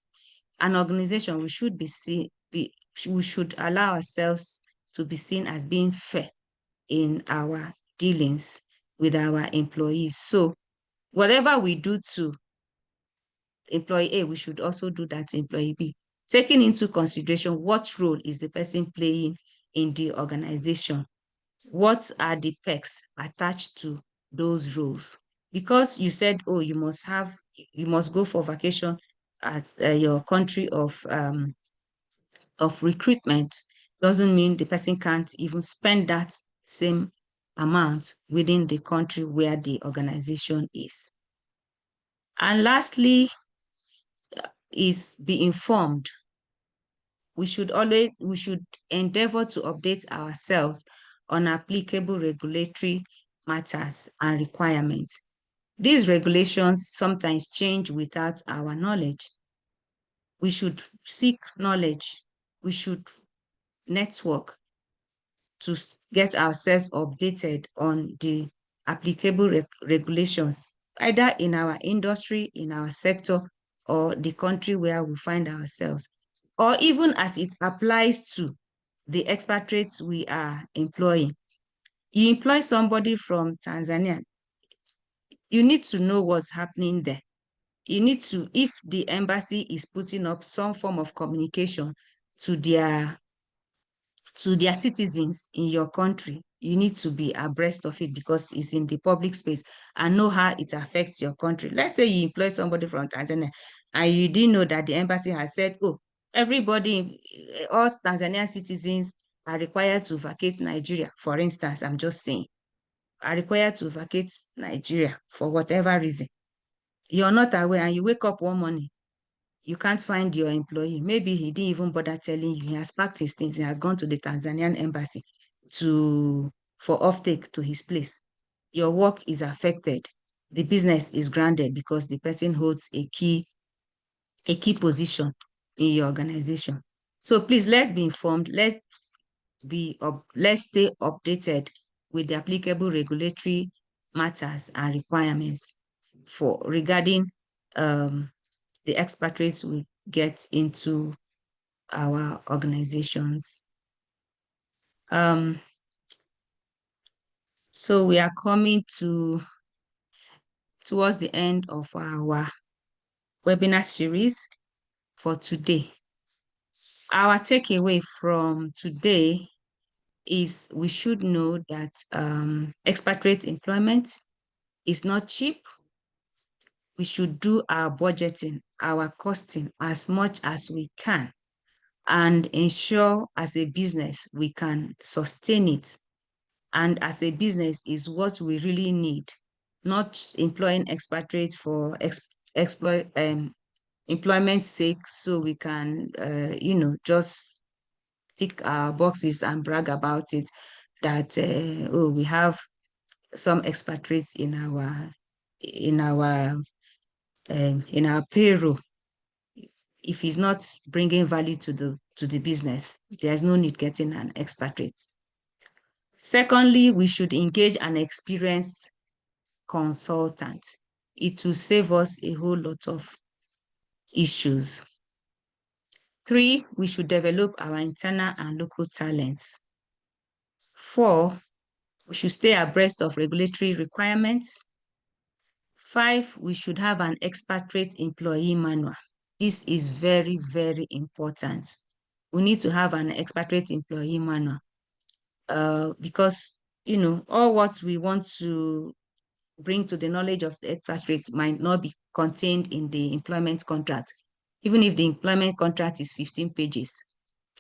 an organization, we should we should allow ourselves to be seen as being fair in our dealings with our employees. So whatever we do to employee A, we should also do that to employee B, taking into consideration what role is the person playing in the organization. What are the perks attached to those roles? Because you said, oh, you must go for vacation at your country of recruitment, doesn't mean the person can't even spend that same amount within the country where the organization is. And lastly, is be informed. We should endeavor to update ourselves on applicable regulatory matters and requirements. These regulations sometimes change without our knowledge. We should seek knowledge. We should network to get ourselves updated on the applicable regulations, either in our industry, in our sector, or the country where we find ourselves, or even as it applies to the expatriates we are employing. You employ somebody from Tanzania, you need to know what's happening there. You need to, if the embassy is putting up some form of communication to their citizens in your country, you need to be abreast of it because it's in the public space and know how it affects your country. Let's say you employ somebody from Tanzania and you didn't know that the embassy has said, oh, everybody, all Tanzanian citizens are required to vacate Nigeria. For instance, I'm just saying, are required to vacate Nigeria for whatever reason. You're not aware and you wake up one morning, you can't find your employee. Maybe he didn't even bother telling you. He has packed his things. He has gone to the Tanzanian embassy for offtake to his place. Your work is affected. The business is grounded because the person holds a key position in your organization. So please, let's be informed. Let's stay updated with the applicable regulatory matters and requirements regarding the expatriates we get into our organizations. So we are coming towards the end of our webinar series for today. Our takeaway from today is we should know that expatriate employment is not cheap. We should do our budgeting, our costing as much as we can, and ensure as a business we can sustain it. And as a business is what we really need, not employing expatriates for employment's sake, so we can, just tick our boxes and brag about it that, we have some expatriates in our payroll. If it's not bringing value to the business, there's no need getting an expatriate. Secondly, we should engage an experienced consultant. It will save us a whole lot of issues. 3, we should develop our internal and local talents. 4, we should stay abreast of regulatory requirements. 5, we should have an expatriate employee manual. This is very, very important. We need to have an expatriate employee manual because, all what we want to bring to the knowledge of the expatriate might not be contained in the employment contract. Even if the employment contract is 15 pages,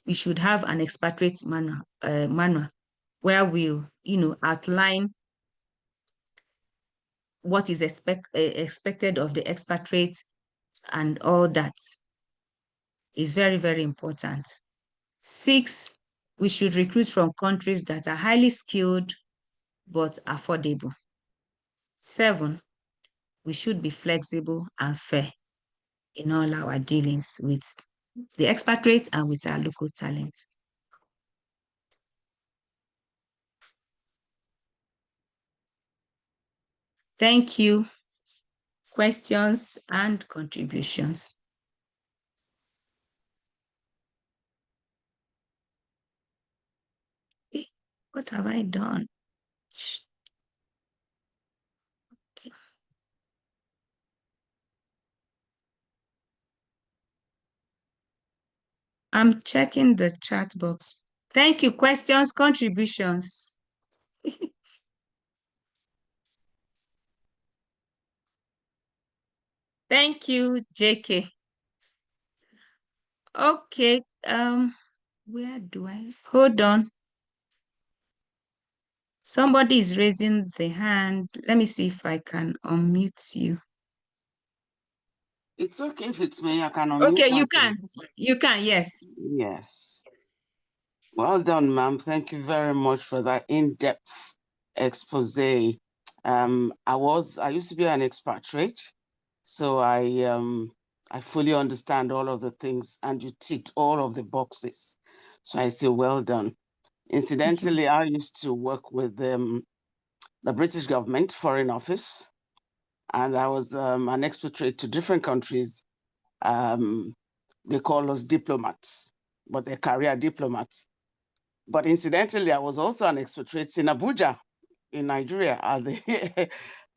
we should have an expatriate manual where we'll, outline what is expected of the expatriate, and all that is very, very important. 6, we should recruit from countries that are highly skilled but affordable. 7, we should be flexible and fair in all our dealings with the expatriates and with our local talent. Thank you. Questions and contributions? What have I done? I'm checking the chat box. Thank you. Questions, contributions? Thank you, JK. Okay, where do I hold on? Somebody is raising the hand. Let me see if I can unmute you. It's okay if it's me. I can unmute. Okay, you can. You can, yes. Yes. Well done, ma'am. Thank you very much for that in-depth expose. I used to be an expatriate, so I fully understand all of the things, and you ticked all of the boxes. So I say well done. Incidentally, I used to work with the British government Foreign Office, and I was an expatriate to different countries. They call us diplomats, but they're career diplomats. But incidentally, I was also an expatriate in Abuja, in Nigeria.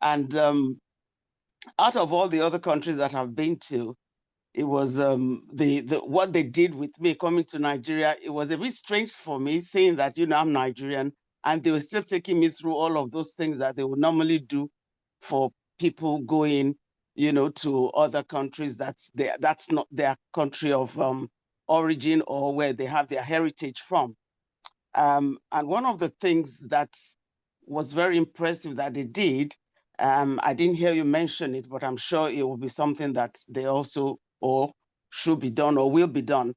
And out of all the other countries that I've been to, it was what they did with me coming to Nigeria. It was a bit strange for me, saying that, I'm Nigerian, and they were still taking me through all of those things that they would normally do for people going, to other countries that's not their country of origin or where they have their heritage from. And one of the things that was very impressive that they did, I didn't hear you mention it, but I'm sure it will be something that they also or should be done or will be done,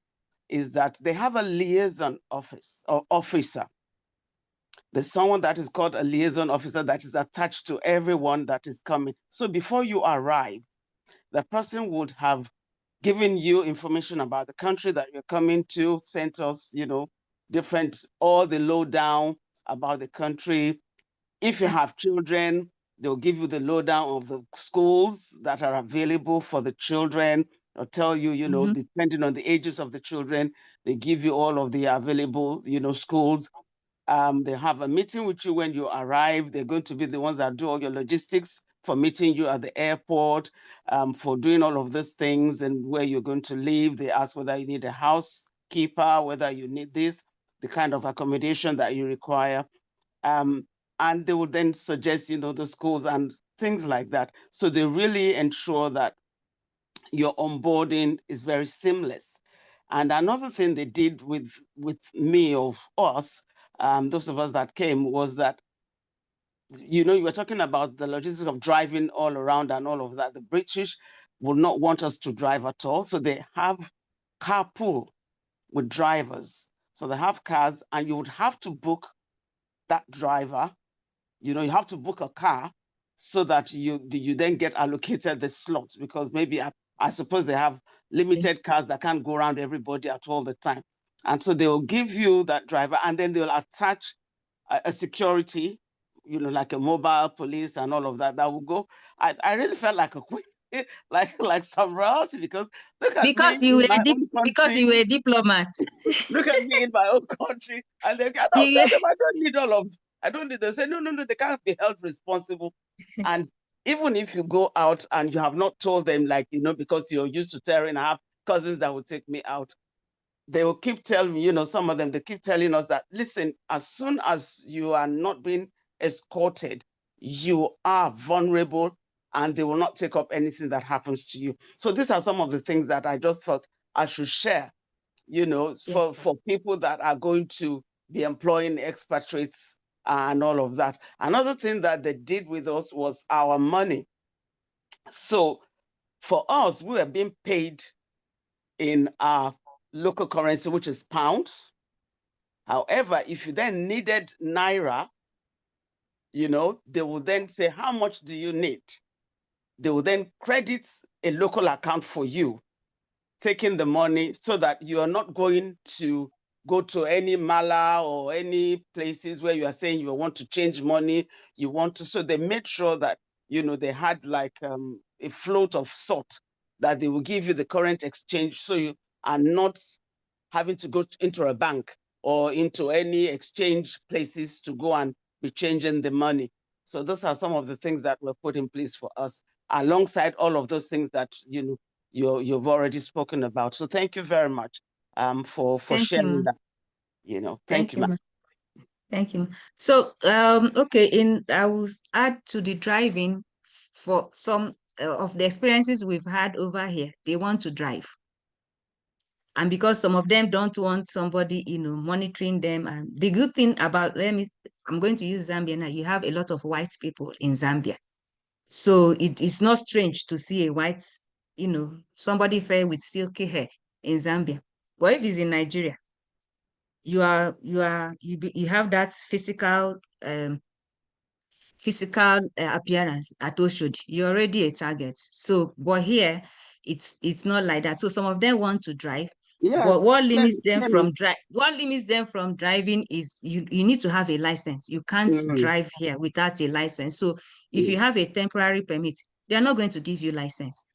is that they have a liaison office or officer. There's someone that is called a liaison officer that is attached to everyone that is coming. So before you arrive, the person would have given you information about the country that you're coming to, sent us, all the lowdown about the country. If you have children, they'll give you the lowdown of the schools that are available for the children, or tell you, depending on the ages of the children, they give you all of the available, schools. They have a meeting with you when you arrive. They're going to be the ones that do all your logistics for meeting you at the airport, for doing all of these things and where you're going to live. They ask whether you need a housekeeper, whether you need this, the kind of accommodation that you require. And they would then suggest, the schools and things like that. So they really ensure that your onboarding is very seamless. And another thing they did with me, of us, those of us that came, was that, you were talking about the logistics of driving all around and all of that. The British would not want us to drive at all. So they have carpool with drivers. So they have cars, and you would have to book that driver. You have to book a car so that you then get allocated the slots, because maybe I suppose they have limited cars that can't go around everybody at all the time. And so they will give you that driver, and then they'll attach a security, like a mobile police and all of that will go. I really felt like a queen, like some royalty, because look at me Because you in were my deep, own because country. you were a diplomat. Look at me in my own country, and they cannot tell them I don't need all of. I don't need. They say no, they can't be held responsible. And even if you go out and you have not told them, because you're used to tearing, I have cousins that will take me out. They will keep telling me, some of them, they keep telling us that, listen, as soon as you are not being escorted, you are vulnerable, and they will not take up anything that happens to you. So these are some of the things that I just thought I should share, for people that are going to be employing expatriates and all of that. Another thing that they did with us was our money. So for us, we were being paid in our local currency, which is pounds. However, if you then needed naira, they will then say, how much do you need? They will then credit a local account for you, taking the money, so that you are not going to go to any mala or any places where you are saying you want to change money, so they made sure that, they had like a float of sort, that they will give you the current exchange, so you are not having to go into a bank or into any exchange places to go and be changing the money. So those are some of the things that were put in place for us, alongside all of those things that, you've already spoken about. So thank you very much for sharing that. Thank you, ma'am. Thank you. So, okay, I will add to the driving for some of the experiences we've had over here. They want to drive. And because some of them don't want somebody, monitoring them. And the good thing about, I'm going to use Zambia now. You have a lot of white people in Zambia. So it's not strange to see a white, somebody fair with silky hair in Zambia. But if it's in Nigeria, you have that physical appearance at Oshodi. You're already a target. So, but here it's not like that. So some of them want to drive, Yeah, but what limits them from driving is you need to have a license. You can't drive here without a license. So if you have a temporary permit, they are not going to give you license.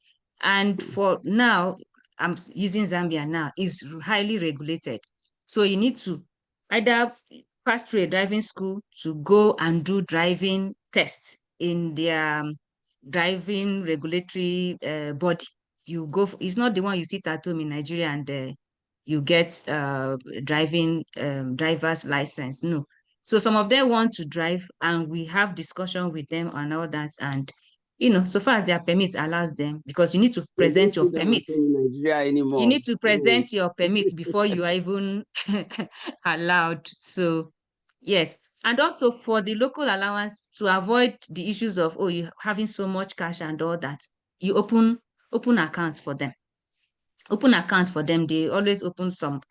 And for now, I'm using Zambia now, is highly regulated. So you need to either pass through a driving school to go and do driving tests in their driving regulatory body. You go, it's not the one you sit at home in Nigeria and you get driver's license. No. So some of them want to drive, and we have discussion with them and all that. And so far as their permit allows them, because you need to They don't present your see them at permit. home in Nigeria You anymore. need to present your permit before you are even allowed. So, yes. And also for the local allowance, to avoid the issues of, oh, you having so much cash and all that, you open accounts for them. Open accounts for them. They always open some,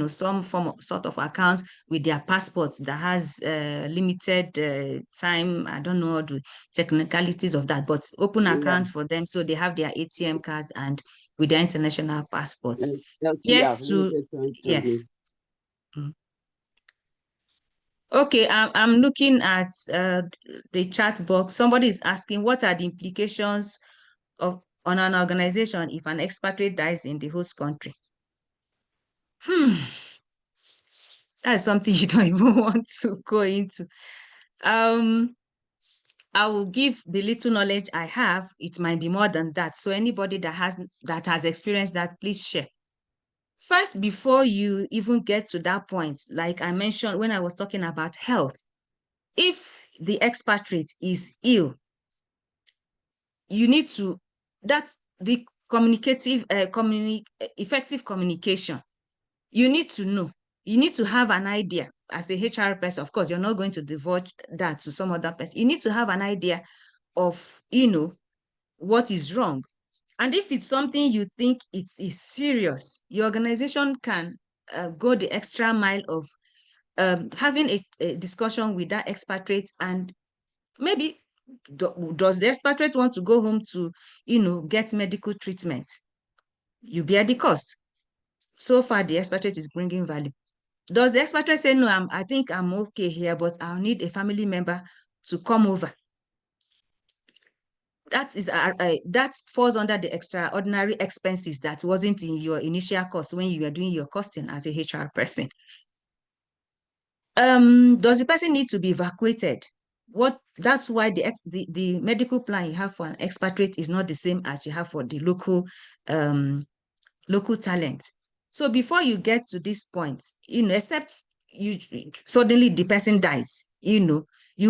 some form of sort of account with their passport that has limited time. I don't know the technicalities of that, but open Yeah, accounts for them so they have their ATM cards and with their international passports. LTF, Yes, limited time trading. yes. Mm. Okay, I'm looking at the chat box. Somebody is asking, what are the implications of on an organization if an expatriate dies in the host country? That's something you don't even want to go into. I will give the little knowledge I have. It might be more than that. So anybody that has experienced that, please share. First, before you even get to that point, like I mentioned when I was talking about health, if the expatriate is ill, you need to, that's the effective communication. You need to know. You need to have an idea as a HR person. Of course, you're not going to divulge that to some other person. You need to have an idea of, what is wrong. And if it's something you think it is serious, your organization can go the extra mile of having a discussion with that expatriate, and maybe does the expatriate want to go home to, get medical treatment? You bear the cost. So far, the expatriate is bringing value. Does the expatriate say, no, I think I'm okay here, but I'll need a family member to come over? That falls under the extraordinary expenses that wasn't in your initial cost when you were doing your costing as a HR person. Does the person need to be evacuated? That's why the medical plan you have for an expatriate is not the same as you have for the local talent. So before you get to this point, except you suddenly the person dies, you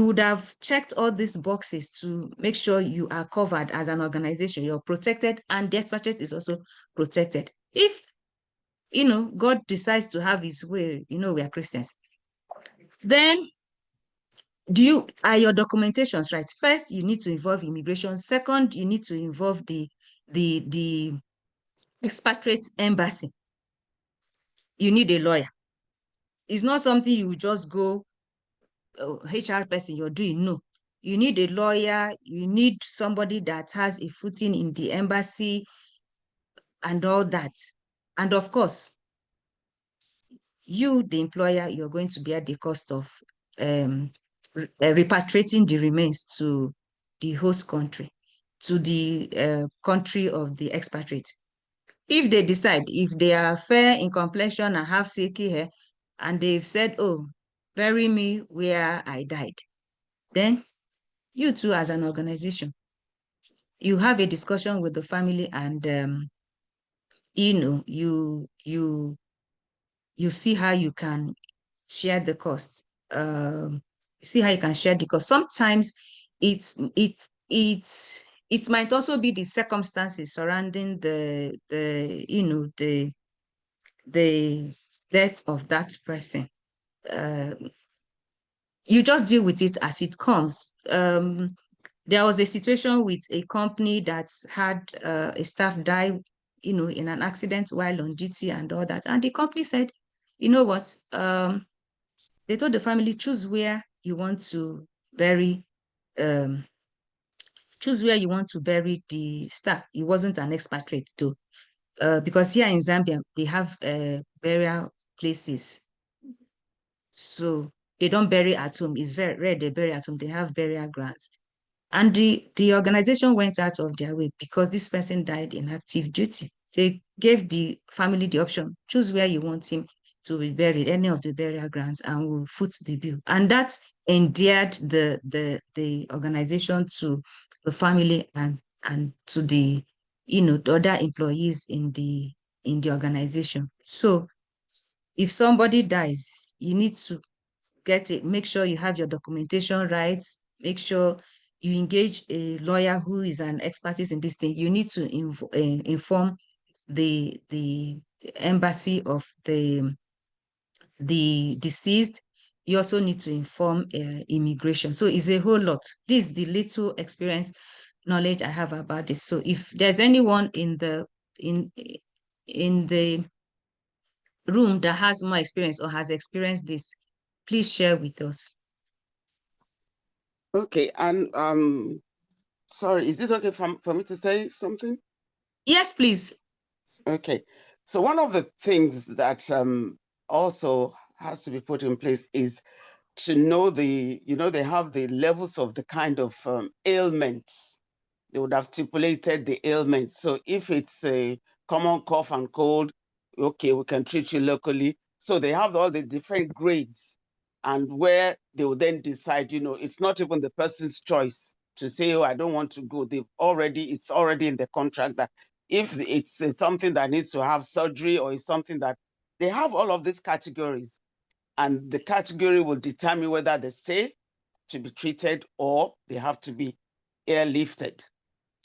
would have checked all these boxes to make sure you are covered as an organization, you're protected, and the expatriate is also protected. If God decides to have his way, we are Christians, then are your documentations right? First, you need to involve immigration. Second, you need to involve the expatriate embassy. You need a lawyer. It's not something you just go, HR person, you're doing. No, you need a lawyer. You need somebody that has a footing in the embassy and all that. And of course, you, the employer, you're going to bear the cost of repatriating the remains to the host country, to the country of the expatriate. If they decide, if they are fair in complexion and have silky hair, and they've said, oh, bury me where I died, then you too, as an organization, you have a discussion with the family, and you see how you can share the cost. See how you can share the cost. Sometimes it's it might also be the circumstances surrounding the death of that person. You just deal with it as it comes. There was a situation with a company that had a staff die, in an accident while on duty and all that. And the company said, you know what? They told the family, choose where you want to bury, the staff. It wasn't an expatriate though. Because here in Zambia, they have burial places. So they don't bury at home. It's very rare they bury at home. They have burial grounds. And the organization went out of their way because this person died in active duty. They gave the family the option, choose where you want him to be buried, any of the burial grounds, and we'll foot the bill. And that endeared the organization to the family and to the other employees in the organization. So if somebody dies, you need to make sure you have your documentation right, make sure you engage a lawyer who is an expertise in this thing, you need to inform the embassy of the deceased. You also need to inform immigration. So it's a whole lot. This is the little experience knowledge I have about this. So if there's anyone in the room that has more experience or has experienced this, please share with us. Okay, and sorry, is it okay for me to say something? Yes, please. Okay, so one of the things that also has to be put in place is to know they have the levels of the kind of ailments. They would have stipulated the ailments. So if it's a common cough and cold, okay, we can treat you locally. So they have all the different grades, and where they will then decide, it's not even the person's choice to say, oh, I don't want to go. It's already in the contract that if it's something that needs to have surgery, or it's something that they have all of these categories, and the category will determine whether they stay to be treated or they have to be airlifted,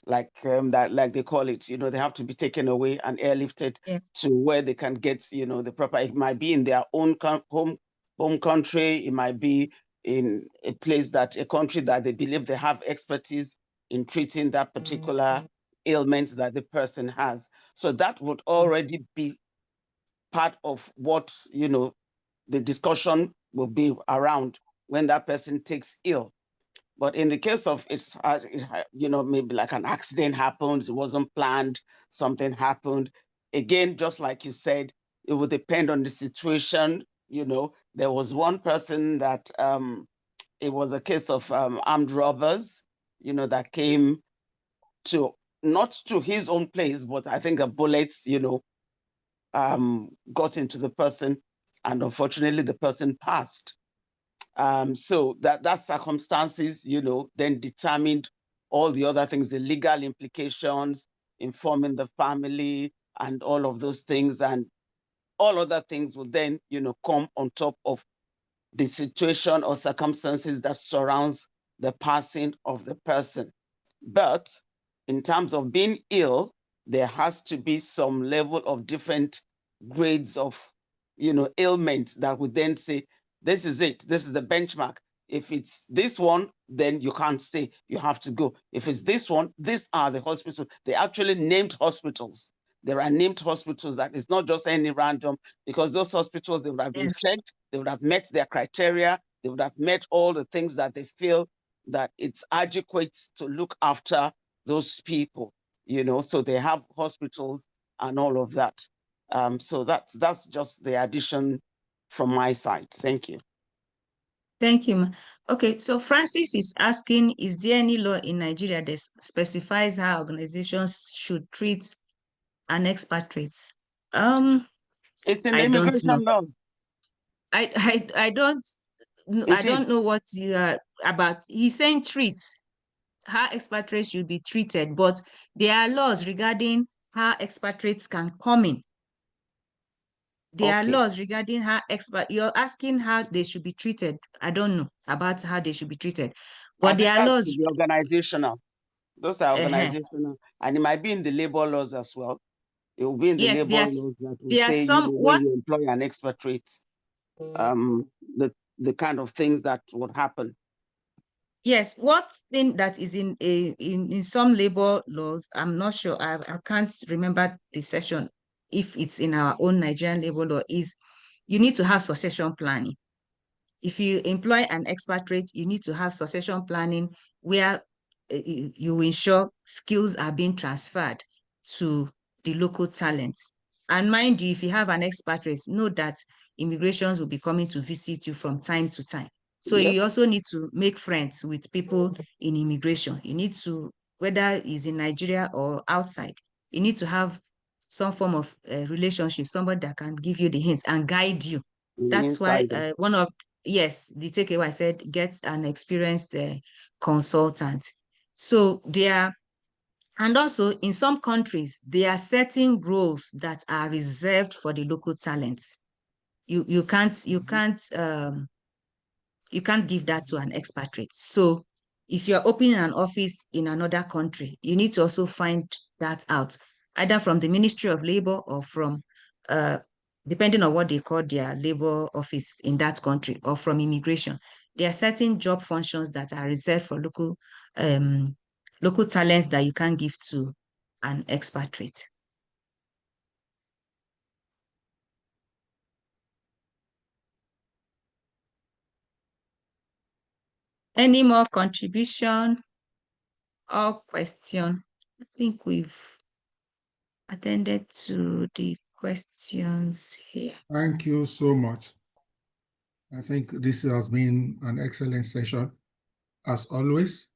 like like they call it. They have to be taken away and airlifted Yes. to where they can get the proper. It might be in their own home country. It might be in a country that they believe they have expertise in treating that particular ailment that the person has. So that would already be part of what the discussion will be around when that person takes ill. But in the case of maybe like an accident happens, it wasn't planned, something happened. Again, just like you said, it would depend on the situation. There was one person that it was a case of armed robbers, that came to, not to his own place, but I think a bullets, got into the person, and unfortunately the person passed. So that circumstances, then determined all the other things, the legal implications, informing the family, and all of those things, and all other things will then, come on top of the situation or circumstances that surrounds the passing of the person. But in terms of being ill, there has to be some level of different grades of, ailments that would then say, this is it, this is the benchmark. If it's this one, then you can't stay, you have to go. If it's this one, these are the hospitals. They actually named hospitals. There are named hospitals that is not just any random, because those hospitals, they would have been checked, they would have met their criteria, they would have met all the things that they feel that it's adequate to look after those people, so they have hospitals and all of that. So that's just the addition from my side. Thank you. Thank you. Okay, so Francis is asking, is there any law in Nigeria that specifies how organizations should treat an expatriate? It's in the I don't know. immigration law. I don't know what you are about. He's saying treat, how expatriates should be treated, but there are laws regarding how expatriates can come in. There are laws regarding how you're asking how they should be treated. I don't know about how they should be treated, but there are laws. The organizational. Those are organizational, and it might be in the labor laws as well. It will be in the Yes, labor laws that will there are say, some when you employ an expatriate, the kind of things that would happen. Yes, what thing that is in some labor laws, I'm not sure. I can't remember the section if it's in our own Nigerian labor law, is you need to have succession planning. If you employ an expatriate, you need to have succession planning where you ensure skills are being transferred to the local talents. And mind you, if you have an expatriate, know that immigrations will be coming to visit you from time to time. So you also need to make friends with people in immigration. You need to, whether it's in Nigeria or outside, you need to have some form of relationship, somebody that can give you the hints and guide you. That's why yes, the takeaway I said, get an experienced consultant. So and also in some countries, there are certain roles that are reserved for the local talents. You can't give that to an expatriate. So if you're opening an office in another country, you need to also find that out, either from the Ministry of Labor or from, depending on what they call their labor office in that country, or from immigration. There are certain job functions that are reserved for local talents that you can give to an expatriate. Any more contribution or question? I think we've attended to the questions here. Thank you so much. I think this has been an excellent session. As always,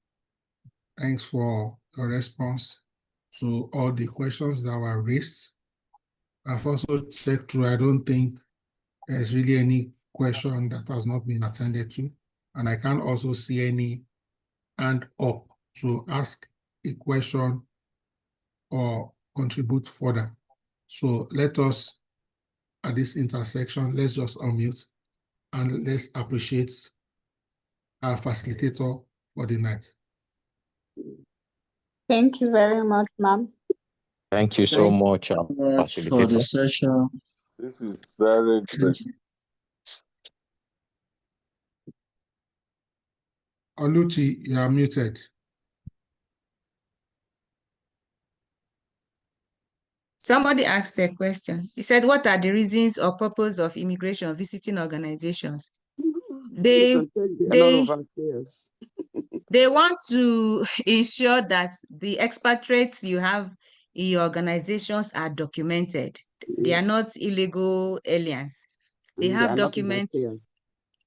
thanks for your response to all the questions that were raised. I've also checked through. I don't think there's really any question that has not been attended to. And I can't also see any hand up to ask a question or contribute further. So let us, at this intersection, let's just unmute and let's appreciate our facilitator for the night. Thank you very much, ma'am. Thank you so much, For the facilitator. session. This is very great. Oluchi, you are muted. Somebody asked a question. He said, what are the reasons or purpose of immigration visiting organizations? They want to ensure that the expatriates you have in your organizations are documented. They are not illegal aliens. They have documents.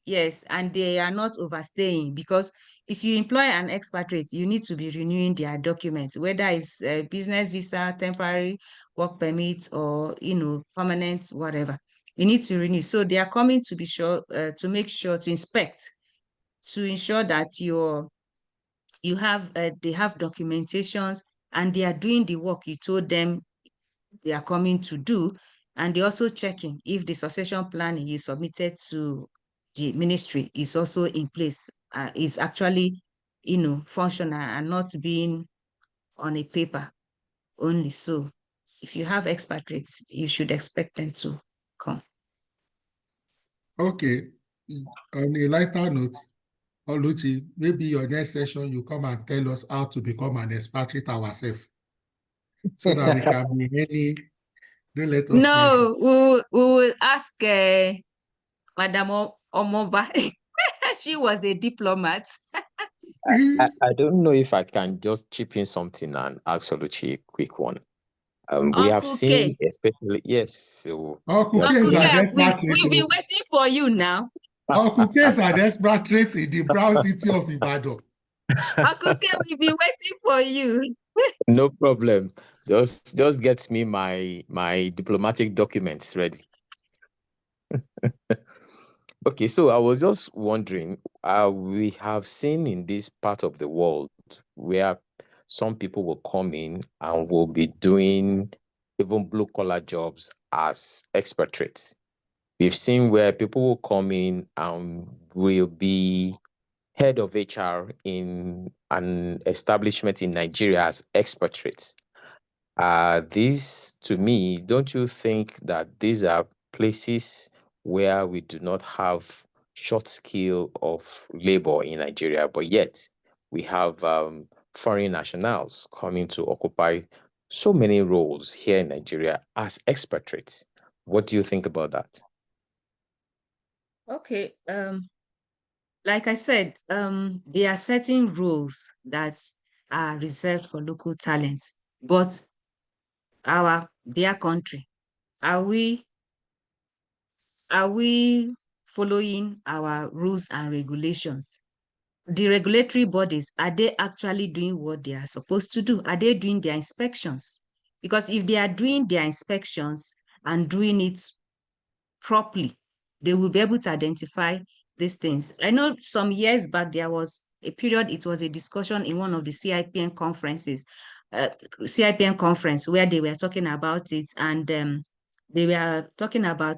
Yes, and they are not overstaying, because if you employ an expatriate, you need to be renewing their documents, whether it's a business visa, temporary work permit, or permanent, whatever. You need to renew. So they are coming to be sure to make sure to inspect, to ensure that they have documentations and they are doing the work you told them they are coming to do. And they're also checking if the succession plan you submitted to the ministry is also in place, is actually, functional and not being on a paper only. So if you have expatriates, you should expect them to come. Okay. On a lighter note, Oluchi, maybe your next session, you come and tell us how to become an expatriate ourselves, so that we can be any. Don't let us No, we will ask Madam Omoba. She was a diplomat. I don't know if I can just chip in something and ask Oluchi a quick one. We have Uncle seen, K. especially, yes, so Uncle we have K is Uncle an K, expatriate. we've been waiting for you now. Uncle K is an expatriate in the brown city of Ibadan. Uncle K, we've been waiting for you. No problem. Just get me my diplomatic documents ready. Okay, so I was just wondering, we have seen in this part of the world where some people will come in and will be doing even blue-collar jobs as expatriates. We've seen where people will come in and will be head of HR in an establishment in Nigeria as expatriates. These, to me, don't you think that these are places where we do not have short skill of labor in Nigeria, but yet we have foreign nationals coming to occupy so many roles here in Nigeria as expatriates? What do you think about that? Okay, like I said, there are certain roles that are reserved for local talent, but their country, are we following our rules and regulations? The regulatory bodies, are they actually doing what they are supposed to do? Are they doing their inspections? Because if they are doing their inspections and doing it properly, they will be able to identify these things. I know some years back, there was a period, it was a discussion in one of the CIPN conferences, CIPN conference, where they were talking about it, and they were talking about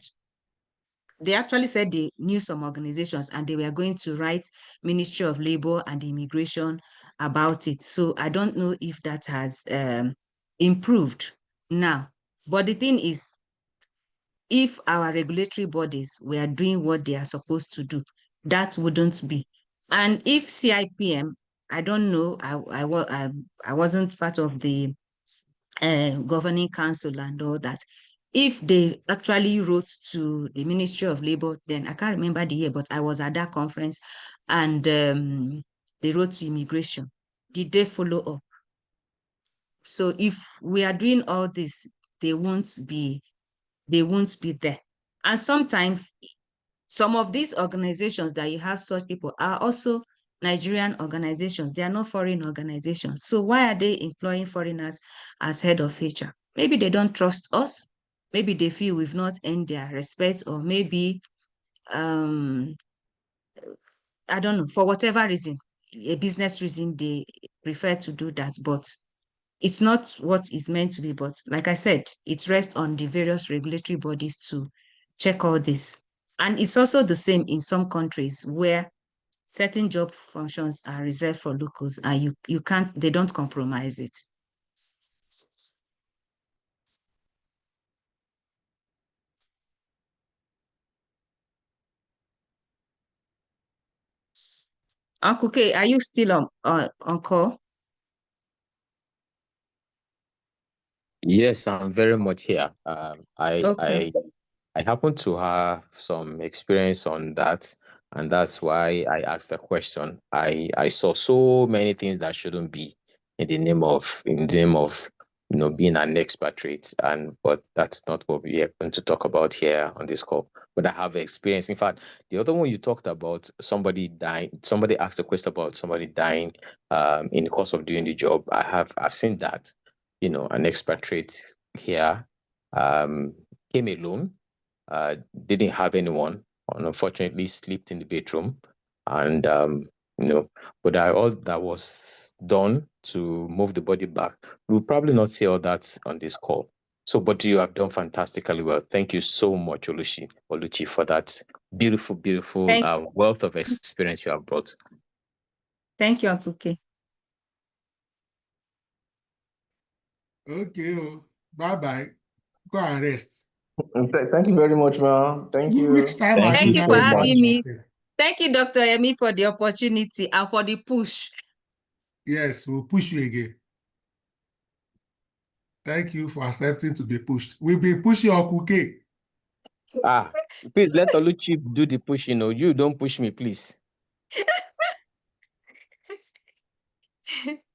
they actually said they knew some organizations and they were going to write Ministry of Labor and Immigration about it. So I don't know if that has improved now. But the thing is, if our regulatory bodies were doing what they are supposed to do, that wouldn't be. And if CIPM, I don't know, I wasn't part of the governing council and all that. If they actually wrote to the Ministry of Labor, then I can't remember the year, but I was at that conference and they wrote to immigration. Did they follow up? So if we are doing all this, they won't be there. And sometimes some of these organizations that you have such people are also Nigerian organizations. They are not foreign organizations. So why are they employing foreigners as head of HR? Maybe they don't trust us. Maybe they feel we've not earned their respect, or maybe, I don't know, for whatever reason, a business reason, they prefer to do that. But it's not what is meant to be. But like I said, it rests on the various regulatory bodies to check all this. And it's also the same in some countries where certain job functions are reserved for locals and you can't, they don't compromise it. Uncle K, are you still on call? Yes, I'm very much here. Okay. I happen to have some experience on that, and that's why I asked the question. I saw so many things that shouldn't be in the name of being an expatriate, and but that's not what we are going to talk about here on this call. But I have experience. In fact, the other one you talked about somebody dying. Somebody asked a question about somebody dying in the course of doing the job. I've seen that. An expatriate here came alone, didn't have anyone, and unfortunately slept in the bedroom. And, but all that was done to move the body back. We'll probably not say all that on this call. So, but you have done fantastically well. Thank you so much, Oluchi, for that beautiful, beautiful wealth of experience you have brought. Thank you, Uncle K. Okay, bye-bye. Go and rest. Thank you very much, man. Thank you. Which time Thank have Thank you you now for so much. having me. yourself? Thank you, Dr. Emi, for the opportunity and for the push. Yes, we'll push you again. Thank you for accepting to be pushed. We'll be pushing Uncle K. Please let Oluchi do the pushing. You don't push me, please.